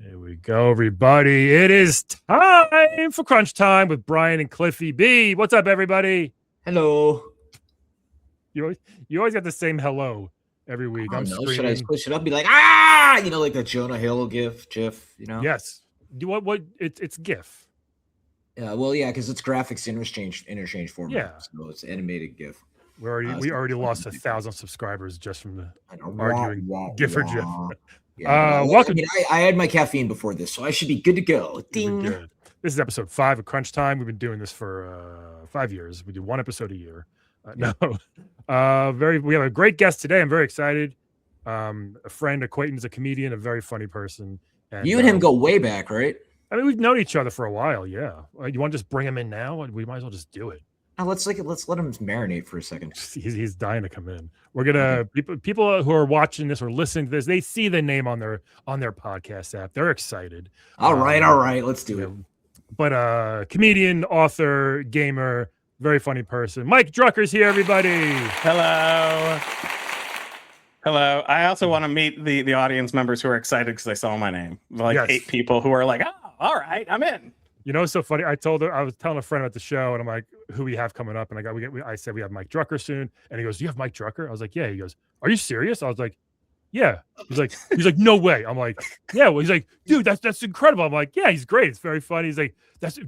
Here we go, everybody. It is time for Crunch Time with Brian and Cliffy B. What's up, everybody? Hello. You always get the same hello every week. I'm screaming. Should I push it up? Be like, ah, like the Jonah Hill gif. Yes. What? It's GIF. Yeah. Well, yeah, because it's graphics interchange format. Yeah. So it's animated GIF. We already lost 1,000 subscribers just from the arguing GIF or GIF. Yeah, welcome. I had my caffeine before this, so I should be good to go. Ding. Good. This is episode 5 of Crunch Time. We've been doing this for 5 years. We do one episode a year. We have a great guest today. I'm very excited. A friend, acquaintance, a comedian, a very funny person. And, you and him go way back, right? I mean, we've known each other for a while. Yeah. You want to just bring him in now? We might as well just do it. Let's let him marinate for a second. He's dying to come in. We're gonna people who are watching this or listening to this, they see the name on their podcast app. They're excited. All right, let's do it. But comedian, author, gamer, very funny person. Mike Drucker's here, everybody. Hello. I also want to meet the audience members who are excited because they saw my name. 8 people who are like, oh, all right, I'm in. You know, it's so funny. I was telling a friend at the show, and I'm like, who we have coming up? And I said, we have Mike Drucker soon. And he goes, do you have Mike Drucker? I was like, yeah. He goes, are you serious? I was like, yeah. He's like, no way. I'm like, yeah. Well, he's like, dude, that's incredible. I'm like, yeah, he's great. It's very funny. He's like,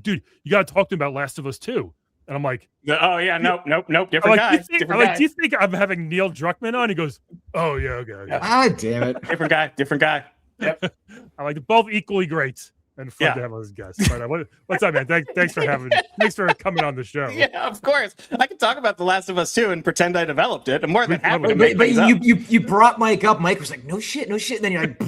dude, you got to talk to him about Last of Us 2. And I'm like, oh yeah, nope. Different guy. Do you think I'm having Neil Druckmann on? He goes, oh yeah, okay. Ah, damn it. Different guy. Yep. I like both equally great. And fun to have as guests. What's up, man? Thanks for coming on the show. Yeah, of course. I can talk about The Last of Us 2 and pretend I developed it. I'm more than happy to make But you brought Mike up. Mike was like, no shit. And then you're like,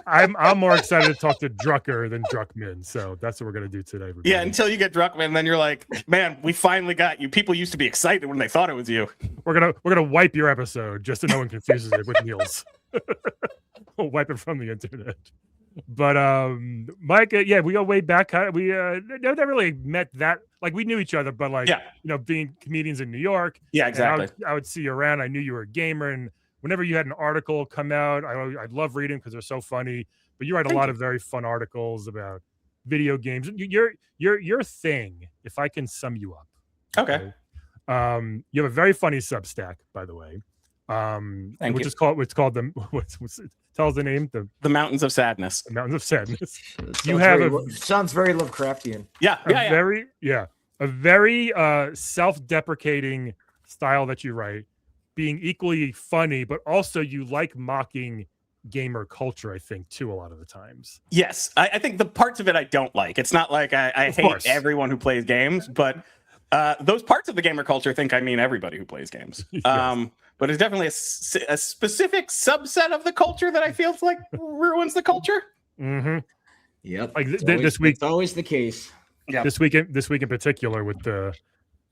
I'm more excited to talk to Drucker than Druckmann. So that's what we're gonna do today. Everybody. Yeah, until you get Druckmann, and then you're like, man, we finally got you. People used to be excited when they thought it was you. We're gonna wipe your episode just so no one confuses it with Neil's. We'll wipe it from the internet. But Mike, we go way back. We never really met that. Like we knew each other, but being comedians in New York. Yeah, exactly. I would see you around. I knew you were a gamer, and whenever you had an article come out, I love reading because they're so funny. But you write a lot of very fun articles about video games. Your thing, if I can sum you up. Okay. You have a very funny Substack, by the way. Tell us the name. The Mountains of Sadness. The Mountains of Sadness. Sounds very Lovecraftian. A very self-deprecating style that you write, being equally funny, but also you like mocking gamer culture, I think, too, a lot of the times. Yes. I think the parts of it I don't like. It's not like I hate everyone who plays games, but those parts of the gamer culture think I mean everybody who plays games. Yes. But it's definitely a specific subset of the culture that I feel like ruins the culture. Mm-hmm. Yep. Like this week, it's always the case. Yeah. This week in particular with the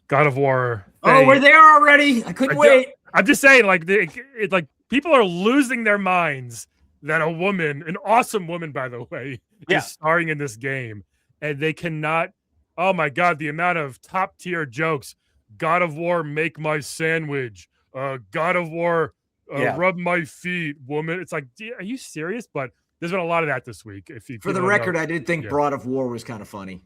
God of War. Oh, we're there already. I couldn't wait. I'm just saying, like people are losing their minds that a woman, an awesome woman, by the way, is starring in this game, and they cannot. Oh my God, the amount of top tier jokes. God of War, make my sandwich. God of War, rub my feet, woman. It's like, are you serious? But there's been a lot of that this week. For the record, I did think Broad of War was kind of funny.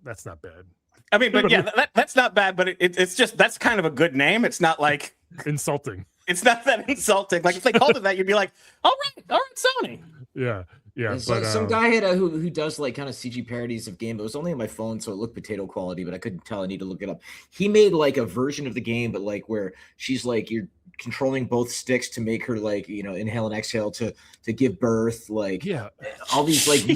That's not bad. I mean, but that's not bad. But it's just that's kind of a good name. It's not like insulting. It's not that insulting. Like if they called it that, you'd be like, all right, Sony. Yeah. Yeah, some guy had who does like kind of CG parodies of game. It was only on my phone, so it looked potato quality, but I couldn't tell. I need to look it up. He made like a version of the game, but like where she's like you're controlling both sticks to make her like inhale and exhale to give birth. Like all these like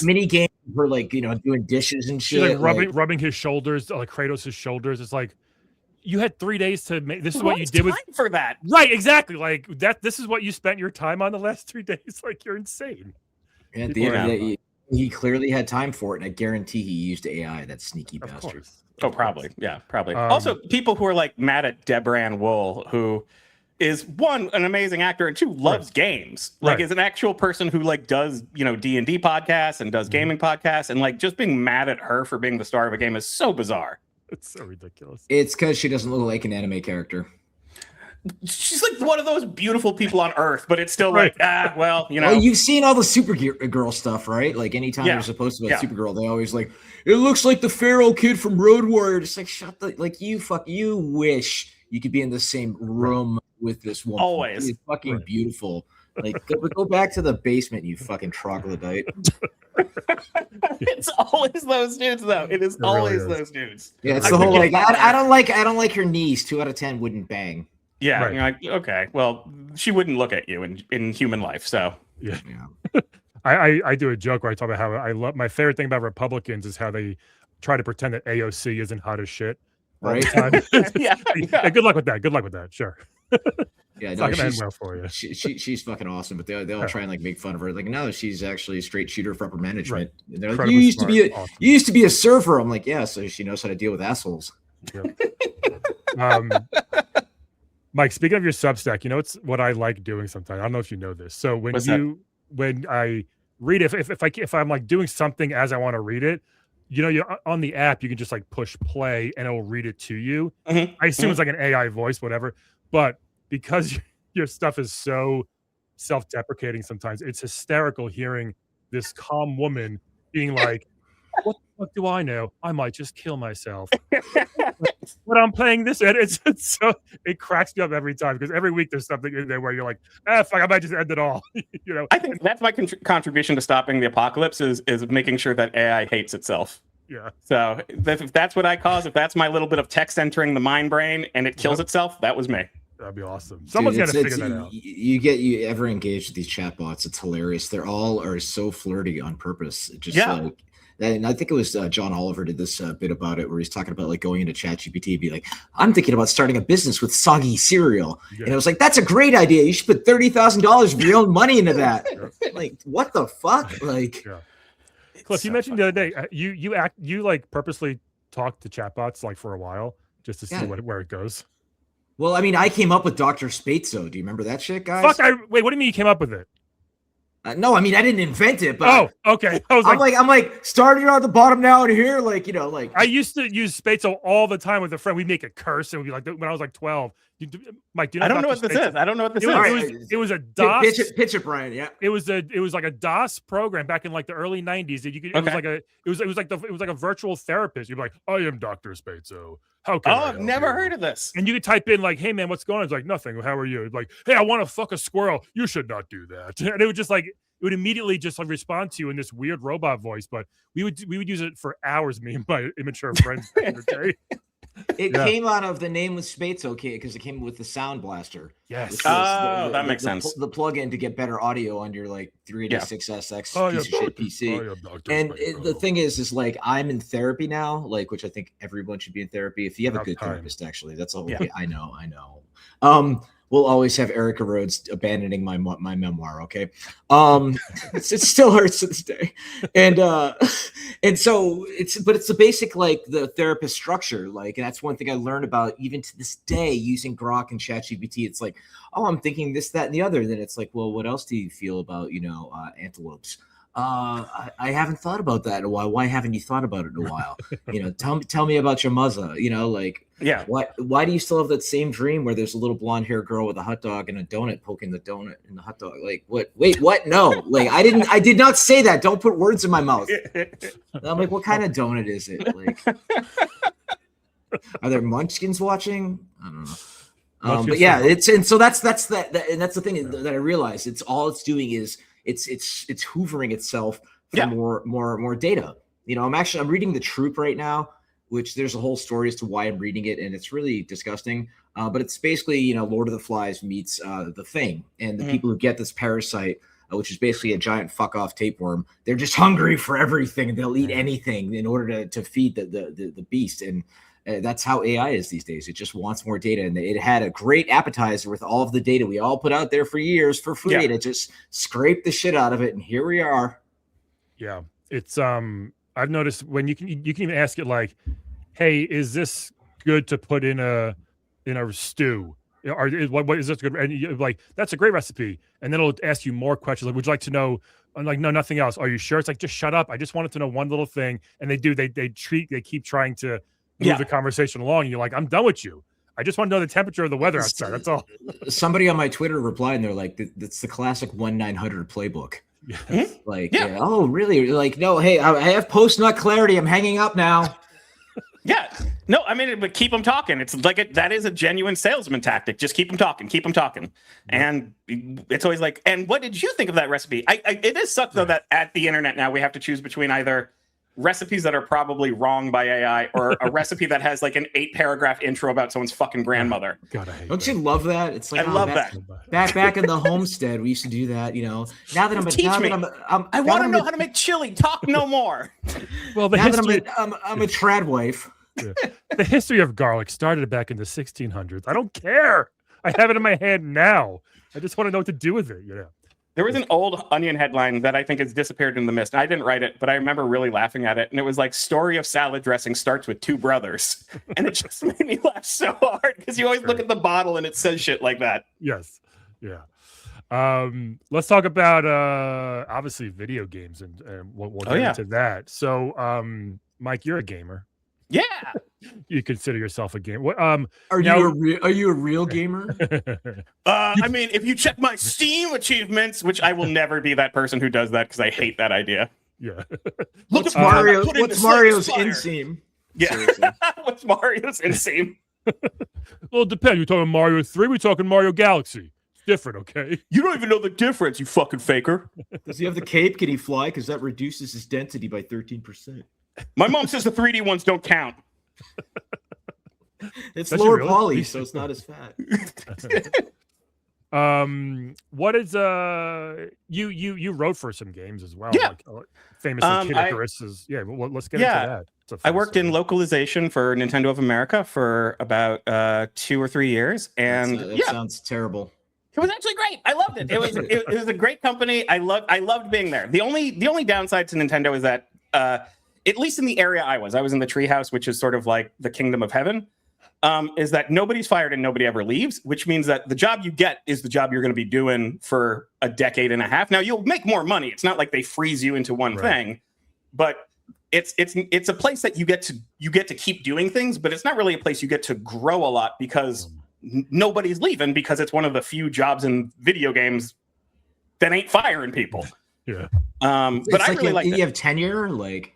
mini games. Her like doing dishes and shit. She's like rubbing his shoulders, like Kratos' shoulders. It's like you had 3 days to make. This is what you did for that, right? Exactly. Like that. This is what you spent your time on the last 3 days. Like you're insane. And at the end of the day, he clearly had time for it, and I guarantee he used AI. That sneaky bastard. Oh, probably. Yeah, probably. Also, people who are like mad at Debran Wool, who is one, an amazing actor, and two, loves games. Like, is an actual person who like does D&D podcasts and does gaming podcasts, and like just being mad at her for being the star of a game is so bizarre. It's so ridiculous. It's because she doesn't look like an anime character. she's like one of those beautiful people on Earth, but it's still like, well, you know. Well, you've seen all the Supergirl stuff, right? Like anytime there's a post about Supergirl, they always like, it looks like the feral kid from Road Warrior. It's like, shut the, like, you wish you could be in the same room with this woman. Always. It's fucking beautiful. Like, go back to the basement, you fucking troglodyte. It's always those dudes, though. It is always those dudes. Yeah, it's the whole like, I don't like her knees. 2 out of 10 wouldn't bang. Yeah, you're like, okay, well, she wouldn't look at you in human life, so yeah. I do a joke where I talk about how I love, my favorite thing about Republicans is how they try to pretend that AOC isn't hot as shit. Right. Yeah, good luck with that. Good luck with that. Sure. Yeah, it's no, not gonna end well for you. She's fucking awesome, but they all try and like make fun of her. Like, no, she's actually a straight shooter for upper management. Right. They're like, you used to be a surfer. I'm like, yeah, so she knows how to deal with assholes. Yep. Mike, speaking of your Substack, you know it's what I like doing sometimes. I don't know if you know this. So when I read it, if I'm like doing something as I want to read it, you know, you're on the app, you can just like push play and it'll read it to you. I assume it's like an AI voice, whatever. But because your stuff is so self-deprecating sometimes, it's hysterical hearing this calm woman being like, what the fuck do I know? I might just kill myself. But I'm playing this, and it's so it cracks me up every time because every week there's something in there where you're like, fuck, I might just end it all. You know, I think that's my contribution to stopping the apocalypse is making sure that AI hates itself. Yeah. So if that's what I cause, if that's my little bit of text entering the mind brain and it kills itself, that was me. That'd be awesome. Someone's got to figure that out. You ever engage with these chatbots? It's hilarious. They're all are so flirty on purpose. Just like. And I think it was John Oliver did this bit about it where he's talking about like going into ChatGPT and be like, I'm thinking about starting a business with soggy cereal. And I was like, that's a great idea. You should put $30,000 of your own money into that. Like, what the fuck? Like, Cliff, you mentioned the other day, you like purposely talk to chatbots like for a while just to see where it goes. Well, I mean, I came up with Dr. Spatzo. Do you remember that shit, guys? Wait, what do you mean you came up with it? No, I mean I didn't invent it, but okay. I'm like starting on the bottom now and here, like you know, like I used to use Spatzo all the time with a friend. We'd make a curse and we'd be like, when I was like 12. Mike, do you know I don't know what this is. I don't know what this is. It was a DOS. Pitch it, Brian. Yeah. It was like a DOS program back in like the early 90s. It was like a virtual therapist. You'd be like, I am Dr. Spatzo. How can I I've never heard of this. And you could type in like, hey man, what's going on? It's like nothing. How are you? It's like, hey, I want to fuck a squirrel. You should not do that. And it would just like it would immediately just like respond to you in this weird robot voice. But we would use it for hours, me and my immature friends. It came out of the name was Spatzo, okay, because it came with the Sound Blaster. Yes. That makes sense. The plug-in to get better audio on your like 386SX piece of shit PC. And the thing is like I'm in therapy now, like which I think everyone should be in therapy. If you have a good therapist, actually, that's all. Yeah. I know. We'll always have Erica Rhodes abandoning my memoir. Okay. It still hurts to this day. And so it's the basic, like the therapist structure. Like, and that's one thing I learned about even to this day using Grok and ChatGPT. It's like, oh, I'm thinking this, that, and the other. Then it's like, well, what else do you feel about, antelopes? I haven't thought about that in a while. Why haven't you thought about it in a while? Tell me about your mother. Why do you still have that same dream where there's a little blonde haired girl with a hot dog and a donut poking the donut in the hot dog? Like what? Wait, what? No, like I did not say that. Don't put words in my mouth. I'm like, what kind of donut is it? Like, are there munchkins watching? I don't know. But yeah, so that's and that's the thing that I realized. It's doing is it's hoovering itself for more data. I'm reading The Troop right now, which there's a whole story as to why I'm reading it, and it's really disgusting. But it's basically Lord of the Flies meets The Thing, and the people who get this parasite, which is basically a giant fuck off tapeworm, they're just hungry for everything, and they'll eat anything in order to feed the beast. And that's how AI is these days. It just wants more data, and it had a great appetizer with all of the data we all put out there for years for free, and it just scraped the shit out of it, and here we are. Yeah, it's I've noticed when you can even ask it like, "Hey, is this good to put in a stew? Or what is this good?" And you're like, "That's a great recipe," and then it'll ask you more questions like, "Would you like to know?" I'm like, "No, nothing else." "Are you sure?" It's like, "Just shut up. I just wanted to know one little thing." And they keep trying to move the conversation along, and you're like, I'm done with you. I just want to know the temperature of the weather outside. That's all. Somebody on my Twitter replied, and they're like, "That's the classic 1-900 playbook." Yes. Like, oh, really? Like, no, hey, I have post-nut clarity. I'm hanging up now. Yeah. No, I mean, but keep them talking. It's like that is a genuine salesman tactic. Just keep them talking. Keep them talking. And it's always like, and what did you think of that recipe? It is sucked, though, that at the internet now we have to choose between either recipes that are probably wrong by AI or a recipe that has like an 8-paragraph intro about someone's fucking grandmother. God, I hate Don't you love that? It's like, I love that. Back in the homestead, we used to do that. You know, now that I want to know how to make chili. Talk no more. Well, I'm a trad wife. Yeah. The history of garlic started back in the 1600s. I don't care. I have it in my hand now. I just want to know what to do with it. You know. There was an old Onion headline that I think has disappeared in the mist. I didn't write it, but I remember really laughing at it. And it was like, story of salad dressing starts with 2 brothers. And it just made me laugh so hard because you always look at the bottle and it says shit like that. Yes. Yeah. Let's talk about obviously video games and we'll get into that. So Mike, you're a gamer. Yeah. You consider yourself a gamer. What are you a real gamer? I mean, if you check my Steam achievements, which I will never be that person who does that because I hate that idea. Yeah. What's Mario's inseam? Yeah. What's Mario's inseam? Well, it depends. We're talking Mario 3, we're talking Mario Galaxy. It's different, okay? You don't even know the difference, you fucking faker. Does he have the cape? Can he fly? Because that reduces his density by 13%. My mom says the 3D ones don't count. It's lower poly, so it's not as fat. What is you wrote for some games as well? Yeah. Like, famously Kid Icarus is let's get into that. I worked in localization for Nintendo of America for about 2 or 3 years, and that sounds terrible. It was actually great. I loved it. It was a great company. I loved being there. The only downside to Nintendo is that at least in the area I was in the treehouse, which is sort of like the kingdom of heaven, is that nobody's fired and nobody ever leaves, which means that the job you get is the job you're going to be doing for a decade and a half. Now, you'll make more money. It's not like they freeze you into one thing, but it's a place that you get to keep doing things, but it's not really a place you get to grow a lot because nobody's leaving, because it's one of the few jobs in video games that ain't firing people. Yeah. But I really like you have tenure, like.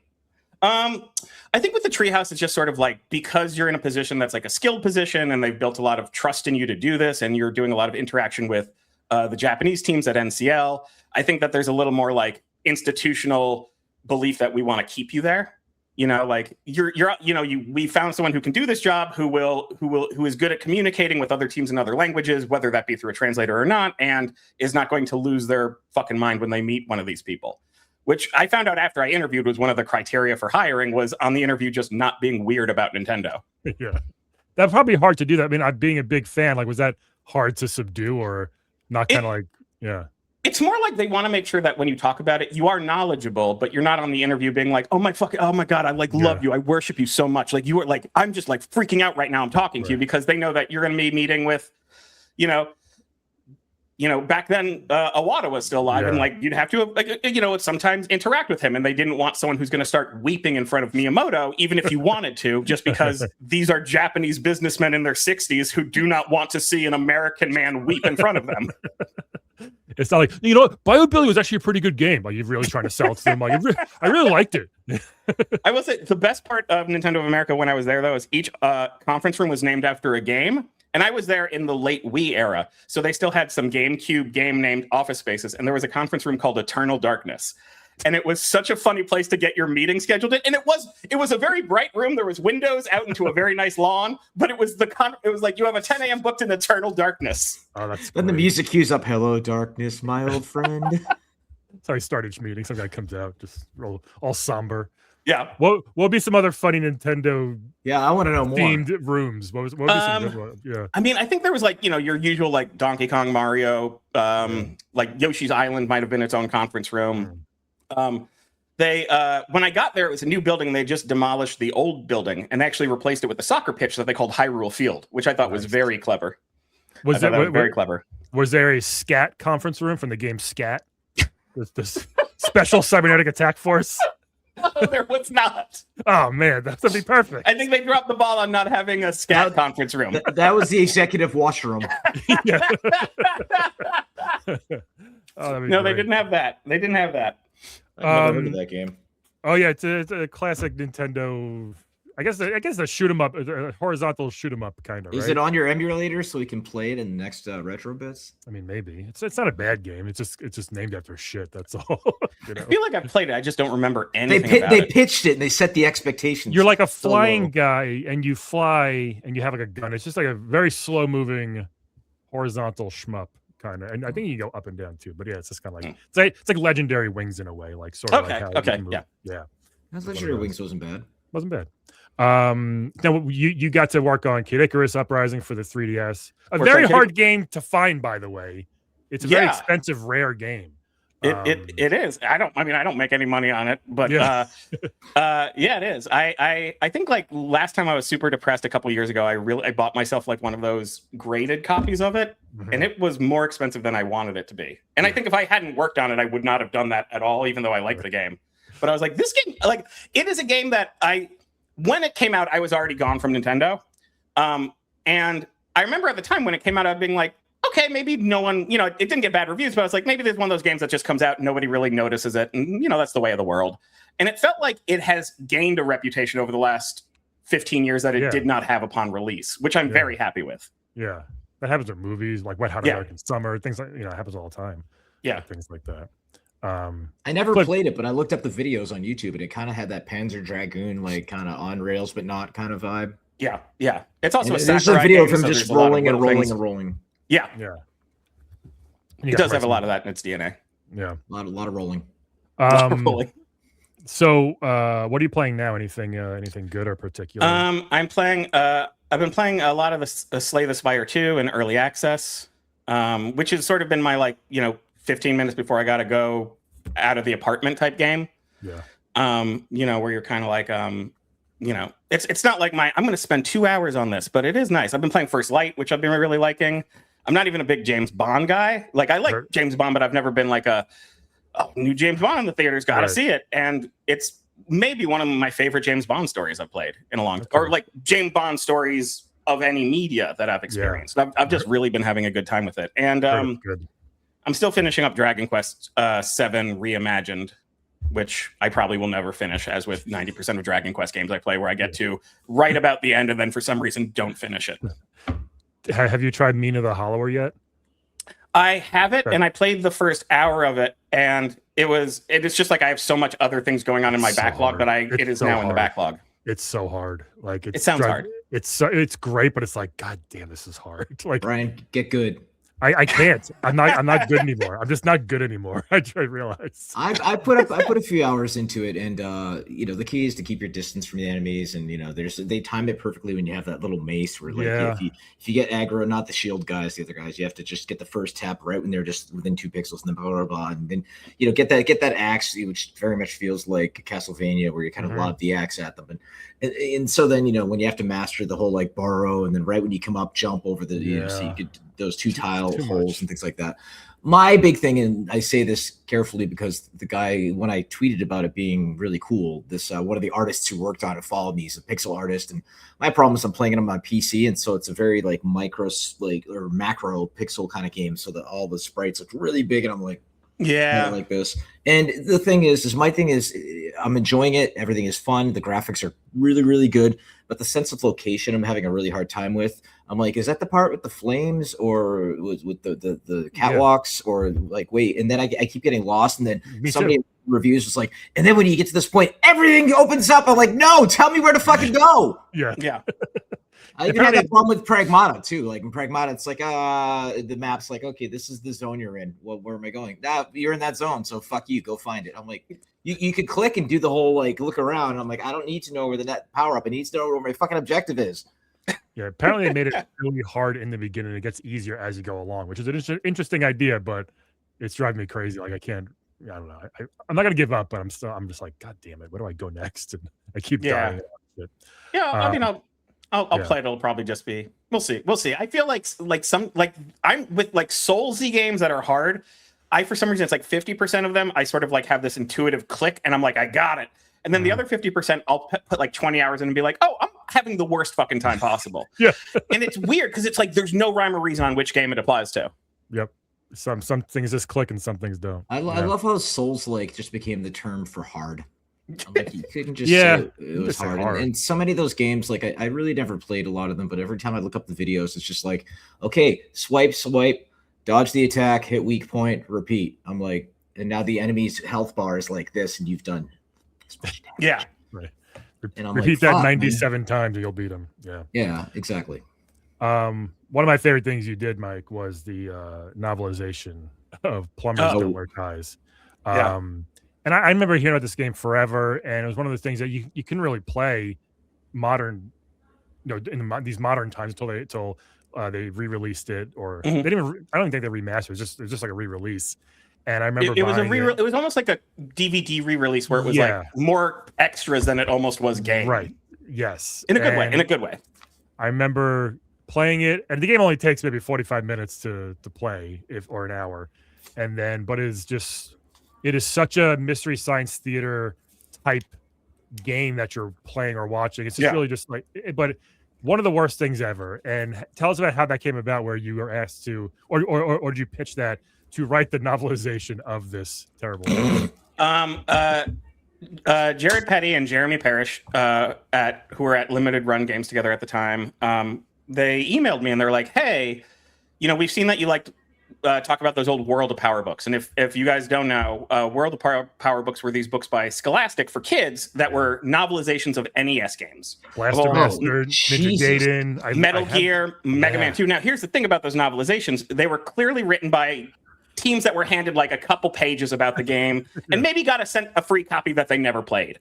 I think with the treehouse, it's just sort of like, because you're in a position that's like a skilled position and they've built a lot of trust in you to do this, and you're doing a lot of interaction with the Japanese teams at NCL. I think that there's a little more like institutional belief that we want to keep you there. You know, like we found someone who can do this job, who is good at communicating with other teams in other languages, whether that be through a translator or not, and is not going to lose their fucking mind when they meet one of these people. Which I found out after I interviewed was one of the criteria for hiring, was on the interview just not being weird about Nintendo. Yeah. That's probably hard to do that. I mean, being a big fan, like, was that hard to subdue or not kind of like, yeah. It's more like they want to make sure that when you talk about it, you are knowledgeable, but you're not on the interview being like, oh my God, I love you. I worship you so much. Like, you were like, I'm just like freaking out right now. I'm talking to you, because they know that you're going to be meeting with, back then, Awada was still alive, and like you'd have to, sometimes interact with him, and they didn't want someone who's going to start weeping in front of Miyamoto, even if you wanted to, just because these are Japanese businessmen in their 60s who do not want to see an American man weep in front of them. It's not like, BioBilly was actually a pretty good game. Like, you're really trying to sell it to them. Like, I really liked it. I will say the best part of Nintendo of America when I was there, though, is each conference room was named after a game. And I was there in the late Wii era, so they still had some GameCube game named Office Spaces, and there was a conference room called Eternal Darkness. And it was such a funny place to get your meeting scheduled in. And it was a very bright room. There was windows out into a very nice lawn, but it was like you have a 10 a.m. booked in Eternal Darkness. Oh, that's then great. The music cues up, "Hello, darkness, my old friend." Sorry, I started each meeting. Some guy comes out, just all somber. Yeah. What would be some other funny Nintendo? Yeah, I want to know more. Themed rooms. What would be some good ones? Yeah. I mean, I think there was like your usual like Donkey Kong, Mario, like Yoshi's Island might have been its own conference room. They when I got there, it was a new building. They just demolished the old building and actually replaced it with a soccer pitch that they called Hyrule Field, which I thought was very clever. Was that very clever? Was there a SCAT conference room from the game Scat? This special cybernetic attack force. No, there was not. Oh man, that would be perfect. I think they dropped the ball on not having a scat conference room. That was the executive washroom. No, they didn't have that. They didn't have that. I've never heard of that game. Oh yeah, it's a classic Nintendo. I guess a shoot 'em up, a horizontal shoot 'em up kind of. Is right? it on your emulator so we can play it in the next retro bits? I mean, maybe it's not a bad game. It's just named after shit. That's all. You know? I feel like I played it. I just don't remember anything. They pitched it and they set the expectations. You're like a flying guy, and you fly, and you have like a gun. It's just like a very slow moving horizontal shmup kind of. And I think you go up and down too. But yeah, it's just kind of like it's like Legendary Wings in a way, like sort of. Okay. Like how Yeah. Legendary Wings wasn't bad. Wasn't bad. Now you got to work on Kid Icarus Uprising for the 3DS. A very hard game to find, by the way. It's a very expensive, rare game. It is. I don't make any money on it, but yeah, it is. I think like last time I was super depressed a couple years ago, I bought myself like one of those graded copies of it, and it was more expensive than I wanted it to be. And I think if I hadn't worked on it, I would not have done that at all, even though I liked the game. But I was like, this game, like, it is a game that when it came out, I was already gone from Nintendo. And I remember at the time when it came out, I'd being like, okay, maybe no one, it didn't get bad reviews, but I was like, maybe there's one of those games that just comes out and nobody really notices it. And, that's the way of the world. And it felt like it has gained a reputation over the last 15 years that it did not have upon release, which I'm very happy with. Yeah. That happens with movies like Wet Hot American Summer, things like, it happens all the time. Yeah. Things like that. I never played it, but I looked up the videos on YouTube and it kind of had that Panzer Dragoon, like kind of on rails, but not kind of vibe. Yeah. Yeah. It's also there's a video of him just rolling and rolling and rolling. Yeah. Yeah. It does have a lot of that in its DNA. Yeah. A lot of rolling. So what are you playing now? Anything good or particular? I'm playing I've been playing a lot of the Slay the Spire 2 in early access, which has sort of been my 15 minutes before I gotta go out of the apartment type game. Yeah. Where you're kind of like it's not like I'm gonna spend 2 hours on this, but it is nice. I've been playing First Light, which I've been really liking. I'm not even a big James Bond guy. Like I like James Bond, but I've never been like new James Bond in the theaters, gotta see it. And it's maybe one of my favorite James Bond stories I've played in a long time. Or like James Bond stories of any media that I've experienced. I've just really been having a good time with it. And I'm still finishing up Dragon Quest 7 Reimagined, which I probably will never finish, as with 90% of Dragon Quest games I play, where I get to right about the end and then for some reason don't finish it. Have you tried Mina the Hollower yet? I have it, and I played the first hour of it, and it's just like I have so much other things going on in my backlog that it is now in the backlog. It's so hard. Like it sounds hard. It's great, but it's like, God damn, this is hard. Like Brian, get good. I can't. I'm not good anymore. I'm just not good anymore. I realize. I put a few hours into it, and the key is to keep your distance from the enemies, and they time it perfectly when you have that little mace where if you get aggro, not the shield guys, the other guys, you have to just get the first tap right when they're just within 2 pixels, and then blah blah blah, and then get that axe, which very much feels like Castlevania, where you kind of lob the axe at them, and so then when you have to master the whole like burrow, and then right when you come up, jump over the so you could those 2 tile holes and things like that. My big thing, and I say this carefully because the guy, when I tweeted about it being really cool, this one of the artists who worked on it followed me. He's a pixel artist, and my problem is I'm playing it on my PC, and so it's a very like micro or macro pixel kind of game, so that all the sprites look really big, and I'm like, like this. And the thing is my thing is I'm enjoying it. Everything is fun. The graphics are really, really good, but the sense of location I'm having a really hard time with. I'm like, is that the part with the flames or with the catwalks or like, wait, and then I keep getting lost. And then somebody reviews was like, and then when you get to this point, everything opens up. I'm like, no, tell me where to fucking go. Yeah. I even had that problem with Pragmata too. Like in Pragmata, it's like the map's like, okay, this is the zone you're in. Well, where am I going? Nah, you're in that zone, so fuck you. Go find it. I'm like, you could click and do the whole like look around. I'm like, I don't need to know where the net power up. I need to know where my fucking objective is. Yeah, apparently they made it really hard in the beginning. It gets easier as you go along, which is an interesting idea, but it's driving me crazy. Like I don't know. I'm not gonna give up, but I'm just like, God damn it, where do I go next? And I keep dying. I mean, I'll play it. It'll probably just be. We'll see. I feel like I'm with like Soulsy games that are hard. For some reason it's like 50% of them. I sort of like have this intuitive click, and I'm like, I got it. And then the other 50%, I'll put like 20 hours in and be like, oh, I'm having the worst fucking time possible. Yeah. And it's weird because it's like there's no rhyme or reason on which game it applies to. Yep. Some things just click and some things don't. I love how Souls-like just became the term for hard. Like you couldn't just say it was hard. And so many of those games, like I really never played a lot of them, but every time I look up the videos, it's just like, okay, swipe, dodge the attack, hit weak point, repeat. I'm like, and now the enemy's health bar is like this, and you've done this much damage. Yeah. Right. And I'm Repeat like, that 97 times and you'll beat him. Yeah. Yeah, exactly. One of my favorite things you did, Mike, was the novelization of Plumbers Don't Wear Ties. And I remember hearing about this game forever, and it was one of those things that you couldn't really play modern, in these modern times until they re-released it, or they didn't even, I don't think they remastered. It was just like a re-release. And I remember it was it was almost like a DVD re-release where it was like more extras than it almost was game. Right. Yes. In a good way. I remember playing it, and the game only takes maybe 45 minutes to play, or an hour, and then but it is such a Mystery Science Theater type game that you're playing or watching. It's just really just like, but one of the worst things ever. And tell us about how that came about, where you were asked to, or did you pitch that to write the novelization of this terrible game? Jared Petty and Jeremy Parrish, who were at Limited Run Games together at the time, they emailed me and they're like, hey, we've seen that you like talk about those old World of Power books. And if you guys don't know, World of Power books were these books by Scholastic for kids that were novelizations of NES games. Blaster Master, Ninja Gaiden, Metal Gear, Mega Man 2. Now, here's the thing about those novelizations. They were clearly written by teams that were handed like a couple pages about the game and maybe got sent a free copy that they never played.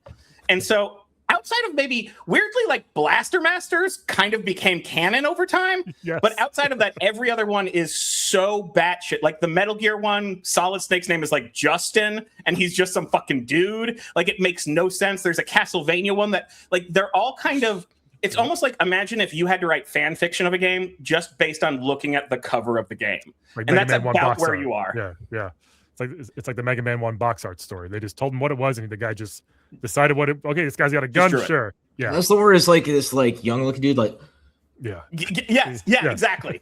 And so outside of maybe weirdly like Blaster Masters kind of became canon over time. Yes. But outside of that, every other one is so batshit. Like the Metal Gear one, Solid Snake's name is like Justin, and he's just some fucking dude. Like it makes no sense. There's a Castlevania one that like they're all kind of, it's almost like imagine if you had to write fan fiction of a game just based on looking at the cover of the game. Like and Mega that's Man about where you are. Yeah, yeah. It's like the Mega Man 1 box art story. They just told him what it was, and the guy just decided okay, this guy's got a gun, sure. Yeah. That's the word is like this like young looking dude, like yeah. Yeah, exactly.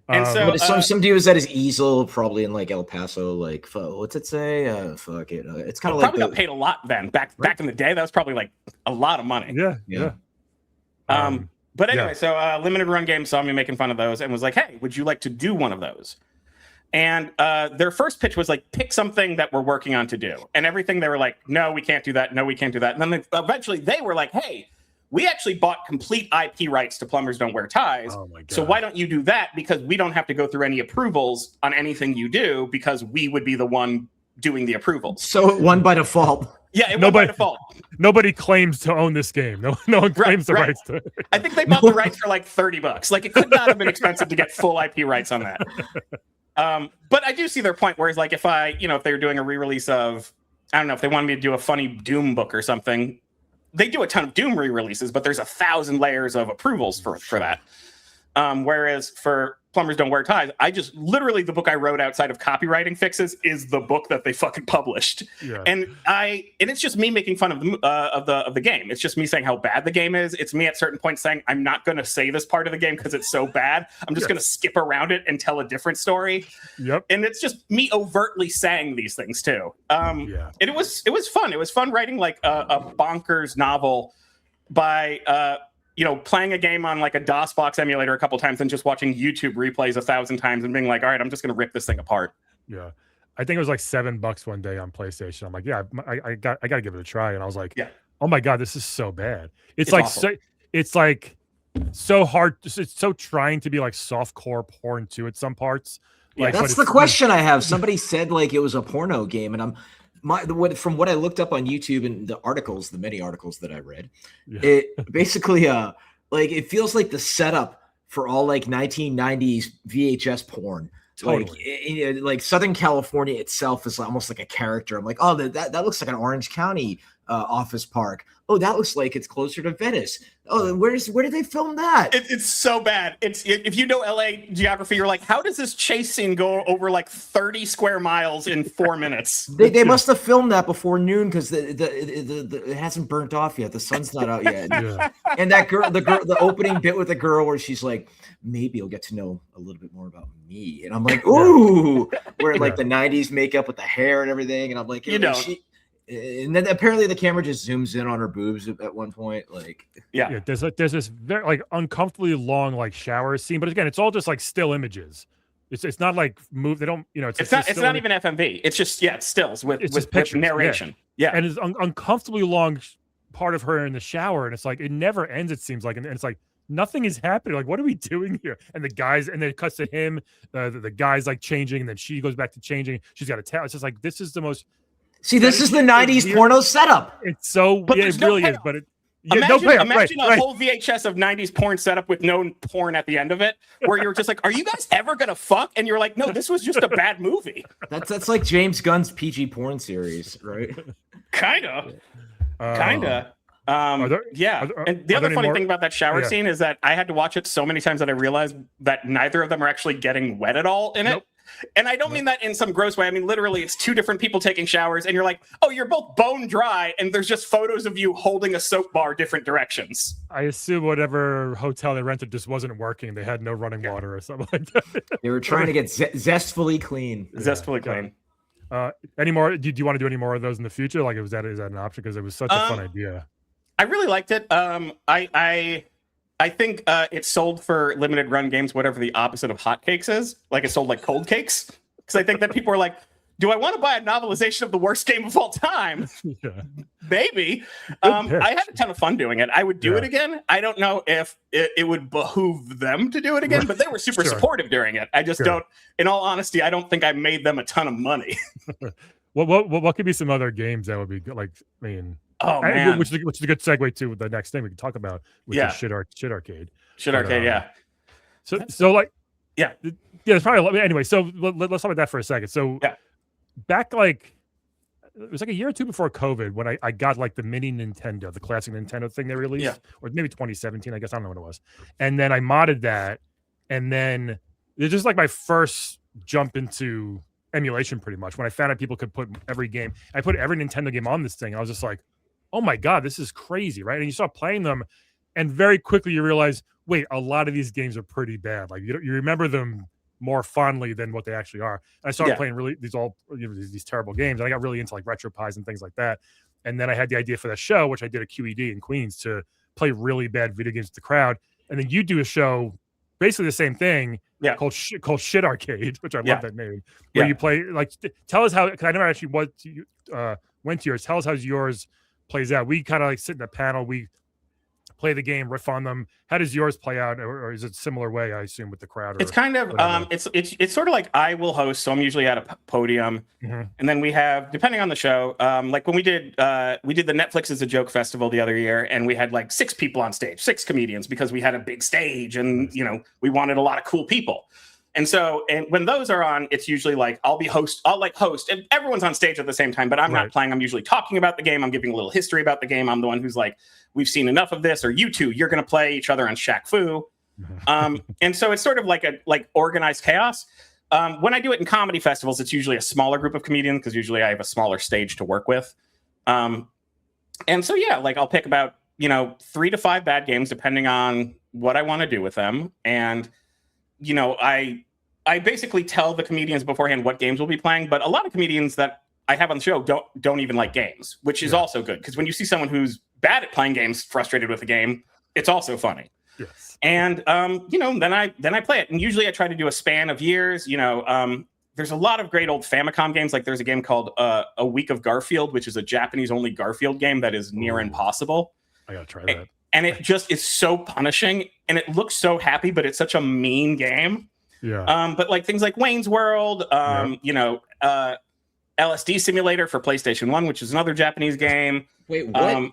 And so some dude was at his easel, probably in like El Paso, like what's it say? Fuck it. It's kind of like probably got paid a lot then. Back in the day, that was probably like a lot of money. Yeah. But anyway, so Limited Run Games saw me making fun of those and was like, hey, would you like to do one of those? And their first pitch was like, pick something that we're working on to do. And everything they were like, no, we can't do that. No, we can't do that. And then eventually they were like, hey, we actually bought complete IP rights to Plumbers Don't Wear Ties. Oh my God. So why don't you do that? Because we don't have to go through any approvals on anything you do because we would be the one doing the approvals. So it won by default. Yeah, it won by default. Nobody claims to own this game. No one claims the rights to it. I think they bought the rights for like $30. Like it could not have been expensive to get full IP rights on that. But I do see their point, whereas like if they were doing a re-release of, I don't know, if they wanted me to do a funny Doom book or something, they do a ton of Doom re-releases, but there's 1,000 layers of approvals for that. Whereas for Plumbers Don't Wear Ties, I just literally the book I wrote outside of copywriting fixes is the book that they fucking published. Yeah. And it's just me making fun of the game. It's just me saying how bad the game is. It's me at certain points saying I'm not going to say this part of the game because it's so bad. I'm just going to skip around it and tell a different story. Yep. And it's just me overtly saying these things too. And it was fun. It was fun writing like a bonkers novel by playing a game on like a DOS box emulator a couple times and just watching YouTube replays 1,000 times and being like, all right, I'm just going to rip this thing apart. Yeah. I think it was like $7 one day on PlayStation. I'm like, yeah, I got to give it a try. And I was like, oh my God, this is so bad. It's like, awful. It's like so hard. It's so trying to be like softcore porn too at some parts. Like, that's the question I have. Somebody said like it was a porno game, and from what I looked up on YouTube and the many articles that I read, it basically like it feels like the setup for all like 1990s VHS porn. Totally. Like Southern California itself is almost like a character. I'm like, oh, that looks like an Orange County office park. Oh, that looks like it's closer to Venice. Oh, where did they film that? It's so bad. It's if you know LA geography, you're like, how does this chase scene go over like 30 square miles in 4 minutes? They must have filmed that before noon because it hasn't burnt off yet. The sun's not out yet. Yeah. And that girl, the opening bit with the girl where she's like, maybe you'll get to know a little bit more about me. And I'm like, ooh, wearing like the 90s makeup with the hair and everything. And I'm like, and then apparently the camera just zooms in on her boobs at one point. Like, yeah, there's this very like uncomfortably long like shower scene, but again, it's all just like still images. It's not like move. They don't, it's not even FMV. It's just it's stills with pictures, narration. Yeah. And it's uncomfortably long part of her in the shower, and it's like it never ends. It seems like, and it's like nothing is happening. Like, what are we doing here? And the guys, and then it cuts to him. The guy's like changing, and then she goes back to changing. She's got a towel. It's just like this is the most. See, this is the 90s porno setup. It's so, but it really is. But imagine a whole VHS of 90s porn setup with no porn at the end of it, where you're just like, are you guys ever going to fuck? And you're like, no, this was just a bad movie. That's like James Gunn's PG porn series, right? Kind of. And the other funny thing about that shower scene is that I had to watch it so many times that I realized that neither of them are actually getting wet at all in it. And I don't mean that in some gross way. I mean, literally, it's two different people taking showers, and you're like, oh, you're both bone dry, and there's just photos of you holding a soap bar different directions. I assume whatever hotel they rented just wasn't working. They had no running water or something like that. They were trying to get zestfully clean. Zestfully clean. Any more? Do you want to do any more of those in the future? Like, is that an option? Because it was such a fun idea. I really liked it. I think it sold for limited run games whatever the opposite of hotcakes is. Like, it sold like cold cakes. Because I think that people are like, do I want to buy a novelization of the worst game of all time? Yeah. Maybe. I had a ton of fun doing it. I would do it again. I don't know if it would behoove them to do it again, but they were super supportive during it. I just don't, in all honesty, I don't think I made them a ton of money. What could be some other games that would be good? Like, I mean, oh man, which is a good segue to the next thing we can talk about, which is shit arcade. Shit arcade, yeah. So like, it's probably anyway. So let's talk about that for a second. So back like it was like a year or two before COVID when I got like the mini Nintendo, the classic Nintendo thing they released, or maybe 2017, I guess, I don't know when it was. And then I modded that, and then it's just like my first jump into emulation, pretty much, when I found out people could put every game. I put every Nintendo game on this thing. I was just like, oh my god, this is crazy, right? And you start playing them, and very quickly you realize, wait, a lot of these games are pretty bad. Like, you remember them more fondly than what they actually are. And I started playing really these terrible games, and I got really into like RetroPies and things like that. And then I had the idea for that show, which I did at QED in Queens, to play really bad video games with the crowd. And then you do a show, basically the same thing, called Shit Arcade, which I love that name. Where you play, like, tell us how, because I never actually went to yours. Tell us how yours plays out. We kind of like sit in a panel, we play the game, riff on them. How does yours play out, or is it similar way, I assume, with the crowd? Or it's kind of it's sort of like I will host, so I'm usually at a podium, and then we have, depending on the show, like when we did the Netflix is a Joke festival the other year, and we had like 6 people on stage, 6 comedians, because we had a big stage, and we wanted a lot of cool people. And so, and when those are on, it's usually like I'll host, and everyone's on stage at the same time, but I'm not playing. I'm usually talking about the game. I'm giving a little history about the game. I'm the one who's like, we've seen enough of this, or you two, you're going to play each other on Shaq Fu. And so it's sort of like organized chaos. When I do it in comedy festivals, it's usually a smaller group of comedians, because usually I have a smaller stage to work with. And so, like I'll pick about, 3 to 5 bad games, depending on what I want to do with them. And I basically tell the comedians beforehand what games we'll be playing, but a lot of comedians that I have on the show don't even like games, which is also good, because when you see someone who's bad at playing games frustrated with a game, it's also funny. Yes. And then I play it, and usually I try to do a span of years. There's a lot of great old Famicom games. Like there's a game called A Week of Garfield, which is a Japanese only Garfield game that is near impossible. I gotta try that. And it just is so punishing, and it looks so happy, but it's such a mean game. Yeah. But like things like Wayne's World, LSD Simulator for PlayStation 1, which is another Japanese game. Wait, what?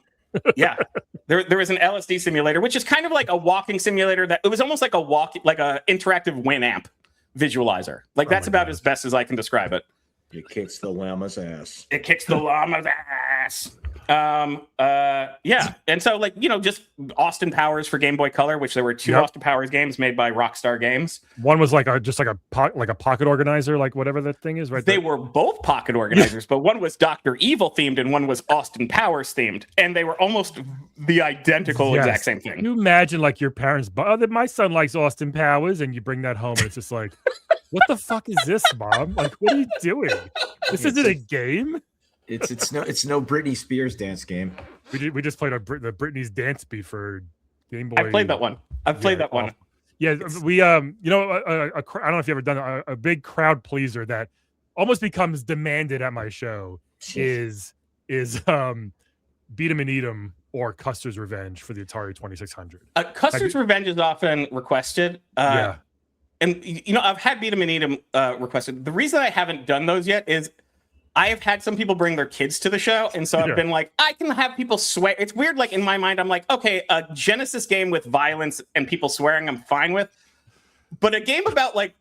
There was an LSD simulator, which is kind of like a walking simulator. That it was almost like a interactive Winamp visualizer. Like that's about as best as I can describe it. It kicks the llama's ass. It kicks the llama's ass. Yeah. And so like, just Austin Powers for Game Boy Color, which there were 2 Austin Powers games made by Rockstar Games. One was like a pocket organizer, like whatever that thing is, right? They were both pocket organizers, but one was Dr. Evil themed and one was Austin Powers themed. And they were almost the identical exact same thing. Can you imagine like your parents, my son likes Austin Powers, and you bring that home and it's just like, what the fuck is this, Mom? Like, what are you doing? This isn't a game. It's no Britney Spears dance game. We just played the Britney's Dance Beat for Game Boy. I played that one. I've played that one. Yeah, we I don't know if you've ever done a big crowd pleaser that almost becomes demanded at my show is Beat 'em and Eat 'em or Custer's Revenge for the Atari 2600. Custer's Revenge is often requested. And I've had Beat 'em and Eat 'em requested. The reason I haven't done those yet is I have had some people bring their kids to the show, and so I've been like, I can have people swear. It's weird, like in my mind, I'm like, okay, a Genesis game with violence and people swearing, I'm fine with. But a game about like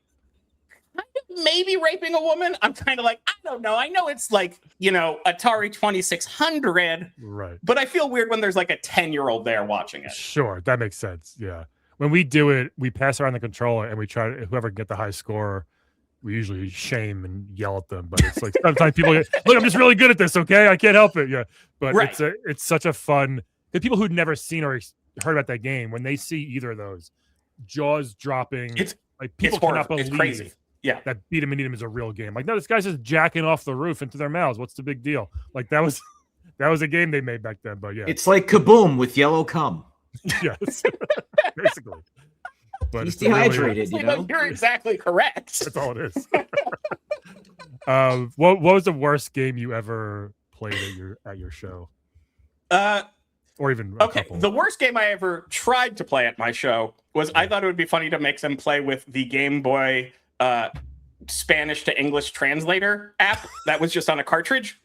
maybe raping a woman, I'm kind of like, I don't know. I know it's like, Atari 2600, right? But I feel weird when there's like a 10-year-old there watching it. Sure, that makes sense. Yeah, when we do it, we pass around the controller and we try to whoever can get the high score. We usually shame and yell at them, but it's like sometimes people get, look, I'm just really good at this. Okay, I can't help it. Yeah, but it's such a fun. The people who'd never seen or heard about that game, when they see either of those, jaws dropping. It's like people cannot believe it's crazy. Yeah, that Beat 'em and Eat 'em is a real game. Like, no, this guy's just jacking off the roof into their mouths. What's the big deal? Like that was a game they made back then. But yeah, it's like Kaboom with yellow cum. Yes, basically. But he's dehydrated, You're exactly correct. That's all it is. What was the worst game you ever played at your show? Or even a couple? The worst game I ever tried to play at my show was I thought it would be funny to make them play with the Game Boy Spanish to English translator app that was just on a cartridge.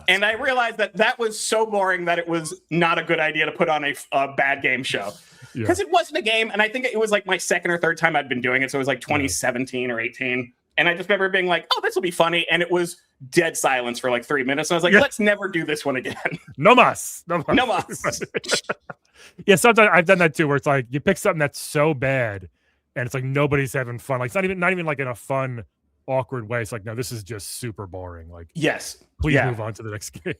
And I realized that was so boring that it was not a good idea to put on a bad game show. Because it wasn't a game, and I think it was like my second or third time I'd been doing it, so it was like 2017 or 18. And I just remember being like, oh, this will be funny. And it was dead silence for like 3 minutes. And I was like, let's never do this one again. No mas. Yeah, sometimes I've done that too, where it's like you pick something that's so bad and it's like nobody's having fun. Like it's not even like in a fun, awkward way. It's like, no, this is just super boring. Like, yes. Please move on to the next game.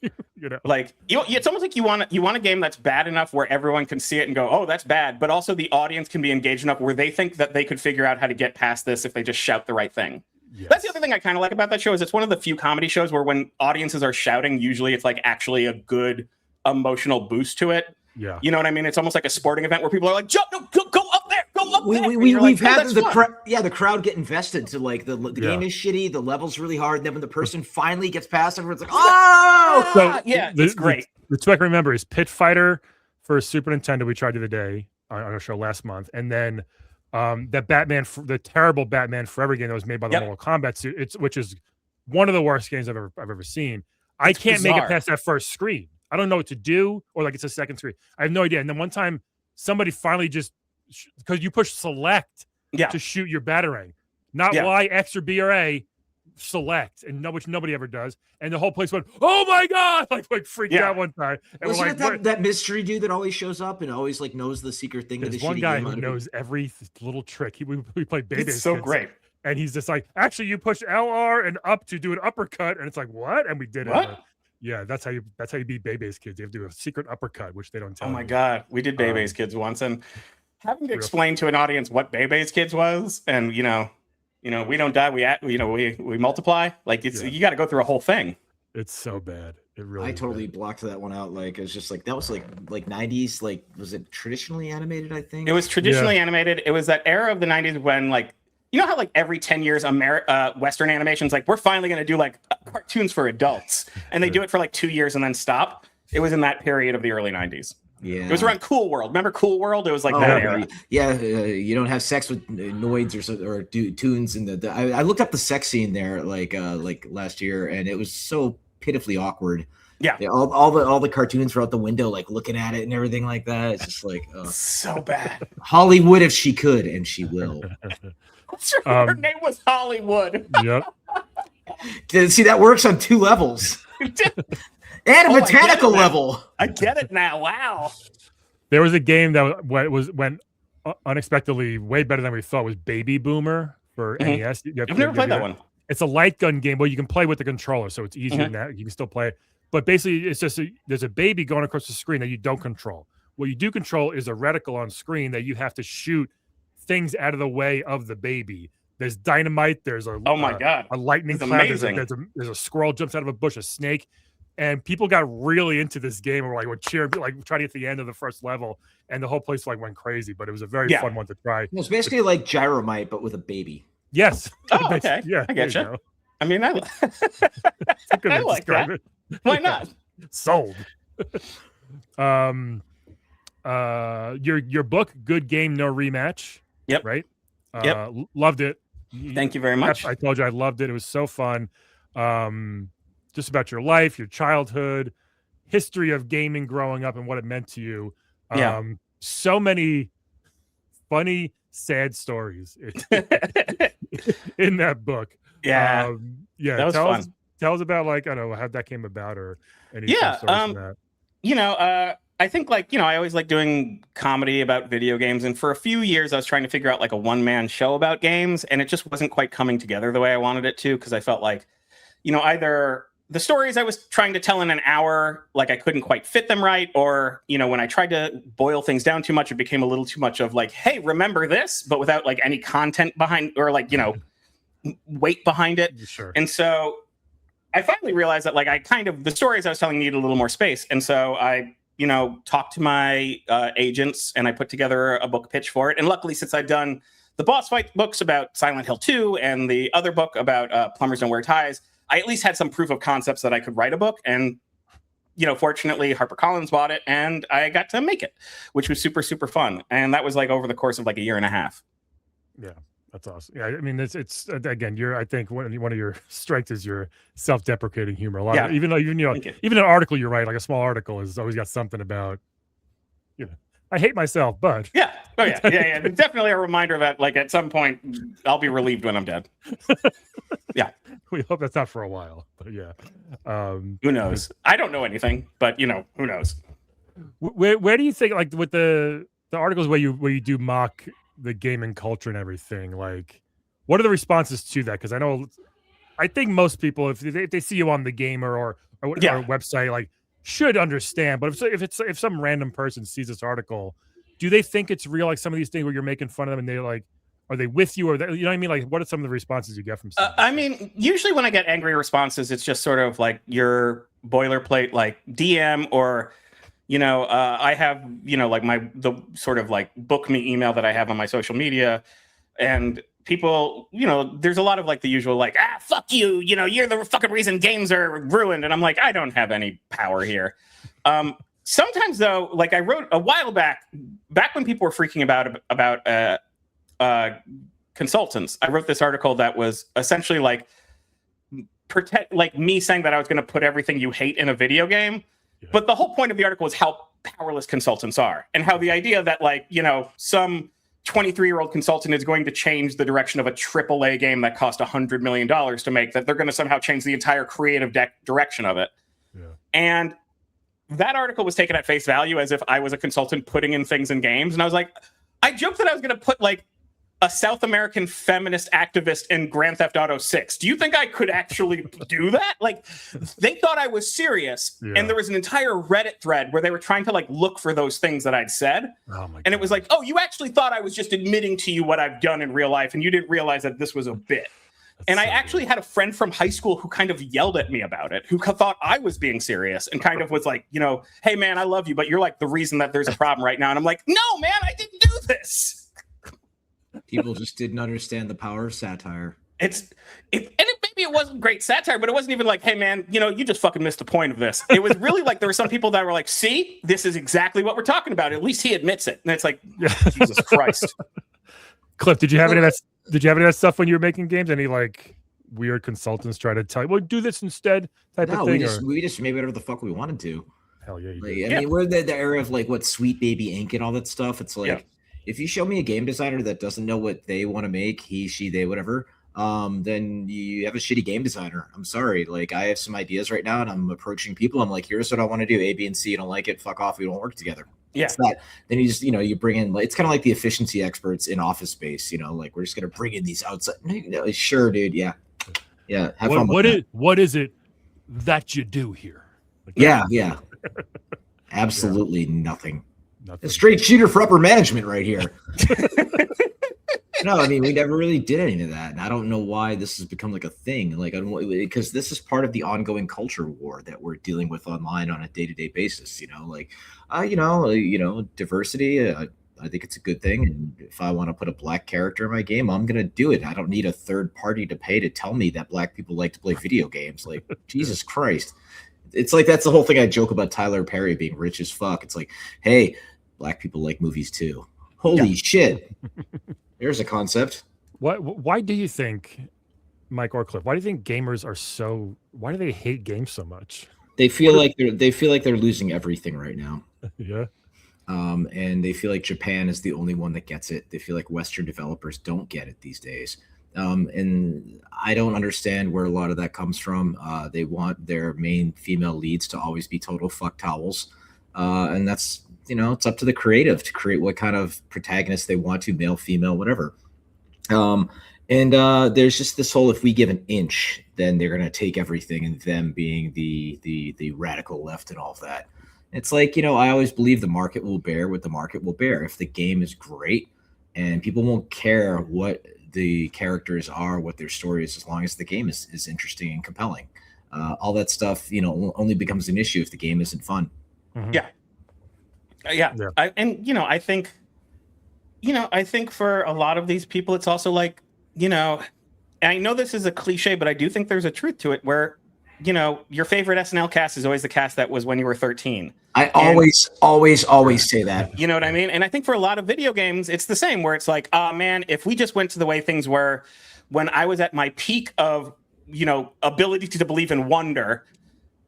Like it's almost like you want a game that's bad enough where everyone can see it and go, oh, that's bad, but also the audience can be engaged enough where they think that they could figure out how to get past this if they just shout the right thing. Yes. That's the other thing I kind of like about that show is it's one of the few comedy shows where when audiences are shouting, usually it's like actually a good emotional boost to it. Yeah, you know what I mean? It's almost like a sporting event where people are like, jump, no, go up there, go up there. We've had the crowd get invested to like the game is shitty, the level's really hard, and then when the person finally gets past, everyone's like, oh, so it's great. The two I can remember is Pit Fighter for Super Nintendo. We tried the other day on our show last month, and then the terrible Batman Forever game that was made by the Mortal Kombat suit, which is one of the worst games I've ever seen. I can't make it past that first screen. I don't know what to do, or like it's a second screen. I have no idea. And then one time, somebody finally just because you push select to shoot your batarang, not Y, X, or B or A, select, and which nobody ever does. And the whole place went, "Oh my god!" Like freaked out one time. And wasn't it that mystery dude that always shows up and always like knows the secret thing? There's one guy who knows every little trick. We played Baby. It's so great. And he's just like, actually, you push LR and up to do an uppercut, and it's like, what? And we did it. Yeah, that's how you beat Bebe's Kids. You have to do a secret uppercut, which they don't tell. Oh my god, we did Bebe's Kids once, and having to explain to an audience what Bebe's Kids was, and we don't die, we multiply. Like you got to go through a whole thing. It's so bad. It really. I totally blocked that one out. Like it was just like that was like 90s. Like was it traditionally animated? I think it was traditionally animated. It was that era of the 90s when like. You know how like every 10 years Western animation's like, we're finally going to do like cartoons for adults. And they do it for like 2 years and then stop. It was in that period of the early 90s. Yeah. It was around Cool World. Remember Cool World? It was like that era. Yeah. You don't have sex with noids or tunes. I looked up the sex scene there like last year and it was so pitifully awkward. Yeah. All the cartoons were out the window, like looking at it and everything like that. It's just like, so bad. Hollywood, if she could, and she will. Her name was Hollywood. Yep. See, that works on two levels. And a botanical level. I get it now. Wow. There was a game that went unexpectedly way better than we thought. Was Baby Boomer for NES. I've never played that one. It's a light gun game, but you can play with the controller, so it's easier than that. You can still play it. But basically, it's just there's a baby going across the screen that you don't control. What you do control is a reticle on screen that you have to shoot things out of the way of the baby. There's dynamite. There's a a lightning cloud. There's a squirrel jumps out of a bush, a snake, and people got really into this game. And were cheering, trying to get to the end of the first level, and the whole place went crazy. But it was a very fun one to try. It's basically like Gyromite, but with a baby. Yes. Oh, okay. Yeah, I get you. I mean, I like that. Why not? Sold. Your book, Good Game, No Rematch. Yep. Right. Yep. Loved it. Thank you very much. I told you I loved it. It was so fun. Just about your life, your childhood, history of gaming growing up, and what it meant to you. So many funny, sad stories in that book. Yeah. That was fun. Tell us about I don't know how that came about or any stories from that. I think I always like doing comedy about video games, and for a few years I was trying to figure out a one-man show about games, and it just wasn't quite coming together the way I wanted it to, because I felt like either the stories I was trying to tell in an hour, I couldn't quite fit them right, or when I tried to boil things down too much, it became a little too much of hey, remember this, but without any content behind or weight behind it. Sure. And so I finally realized that the stories I was telling needed a little more space, and so I talked to my agents, and I put together a book pitch for it. And luckily, since I'd done the boss fight books about Silent Hill 2 and the other book about Plumbers Don't Wear Ties, I at least had some proof of concepts that I could write a book. And fortunately, HarperCollins bought it, and I got to make it, which was super, super fun. And that was over the course of a year and a half. Yeah. That's awesome. Yeah, I mean, it's again, I think one of your strengths is your self-deprecating humor. A lot, even an article you write, a small article, has always got something about, I hate myself, but yeah, definitely a reminder that at some point I'll be relieved when I'm dead. Yeah, we hope that's not for a while, but yeah. Who knows? I don't know anything, but who knows? Where do you think with the articles where you do mock the gaming culture and everything, what are the responses to that? Because I think most people, if they see you on the Gamer or website, should understand. But if some random person sees this article, do they think it's real? Some of these things where you're making fun of them, and they are they with you, or you know what I mean? What are some of the responses you get from? I mean, usually when I get angry responses, it's just sort of your boilerplate, DM or. I have, the sort of book me email that I have on my social media, and people, there's a lot of the usual, fuck you, you're the fucking reason games are ruined. And I'm I don't have any power here. Sometimes though, I wrote a while back when people were freaking about consultants, I wrote this article that was essentially me saying that I was going to put everything you hate in a video game. Yeah. But the whole point of the article is how powerless consultants are, and how the idea that some 23-year-old consultant is going to change the direction of a AAA game that cost $100 million to make, that they're going to somehow change the entire creative direction of it. Yeah. And that article was taken at face value as if I was a consultant putting in things in games. And I was I joked that I was going to put a South American feminist activist in Grand Theft Auto 6. Do you think I could actually do that? They thought I was serious. Yeah. And there was an entire Reddit thread where they were trying to look for those things that I'd said. Oh my God. And it was oh, you actually thought I was just admitting to you what I've done in real life, and you didn't realize that this was a bit. And I actually had a friend from high school who kind of yelled at me about it, who thought I was being serious and kind of was hey man, I love you, but you're the reason that there's a problem right now. And I'm no man, I didn't do this. People just didn't understand the power of satire. Maybe it wasn't great satire, but it wasn't even hey man, you just fucking missed the point of this. It was really there were some people that were see, this is exactly what we're talking about. At least he admits it. And it's Jesus Christ. Cliff, did you have any of that? Did you have any of that stuff when you were making games? Any weird consultants try to tell you, well, do this instead type of thing? We just made whatever the fuck we wanted to. Hell yeah. I mean, we're in the era of what Sweet Baby Inc. and all that stuff. It's if you show me a game designer that doesn't know what they want to make, he, she, they, whatever, then you have a shitty game designer. I'm sorry. Like, I have some ideas right now and I'm approaching people. I'm like, here's what I want to do. A, B, and C. You don't like it. Fuck off. We don't work together. Yeah. It's that. Then you just, you bring in, it's kind of like the efficiency experts in Office Space, like we're just going to bring in these outside. Sure, dude. Yeah. Yeah. Have fun with that. What is it that you do here? Like, yeah. Absolutely nothing. A straight shooter for upper management right here. No, I mean, we never really did any of that. And I don't know why this has become like a thing. Like, because this is part of the ongoing culture war that we're dealing with online on a day-to-day basis, diversity. I think it's a good thing. And if I want to put a black character in my game, I'm going to do it. I don't need a third party to pay to tell me that black people like to play video games. Like, Jesus Christ. It's like, that's the whole thing I joke about Tyler Perry being rich as fuck. It's like, hey, black people like movies too. Holy shit. There's a concept. Why do you think, Mike or Cliff, why do you think gamers why do they hate games so much? They feel like they're losing everything right now. Yeah. And they feel like Japan is the only one that gets it. They feel like Western developers don't get it these days. And I don't understand where a lot of that comes from. They want their main female leads to always be total fuck towels. And that's, it's up to the creative to create what kind of protagonist they want to, male, female, whatever. And there's just this whole, if we give an inch, then they're going to take everything, and them being the radical left and all of that. It's like, I always believe the market will bear what the market will bear. If the game is great and people won't care what the characters are, what their story is, as long as the game is interesting and compelling. All that stuff, only becomes an issue if the game isn't fun. Mm-hmm. Yeah. I think for a lot of these people, it's also like, and I know this is a cliche, but I do think there's a truth to it where, your favorite SNL cast is always the cast that was when you were 13. I always say that. You know what I mean? And I think for a lot of video games, it's the same, where it's like, oh man, if we just went to the way things were when I was at my peak of, ability to believe in wonder,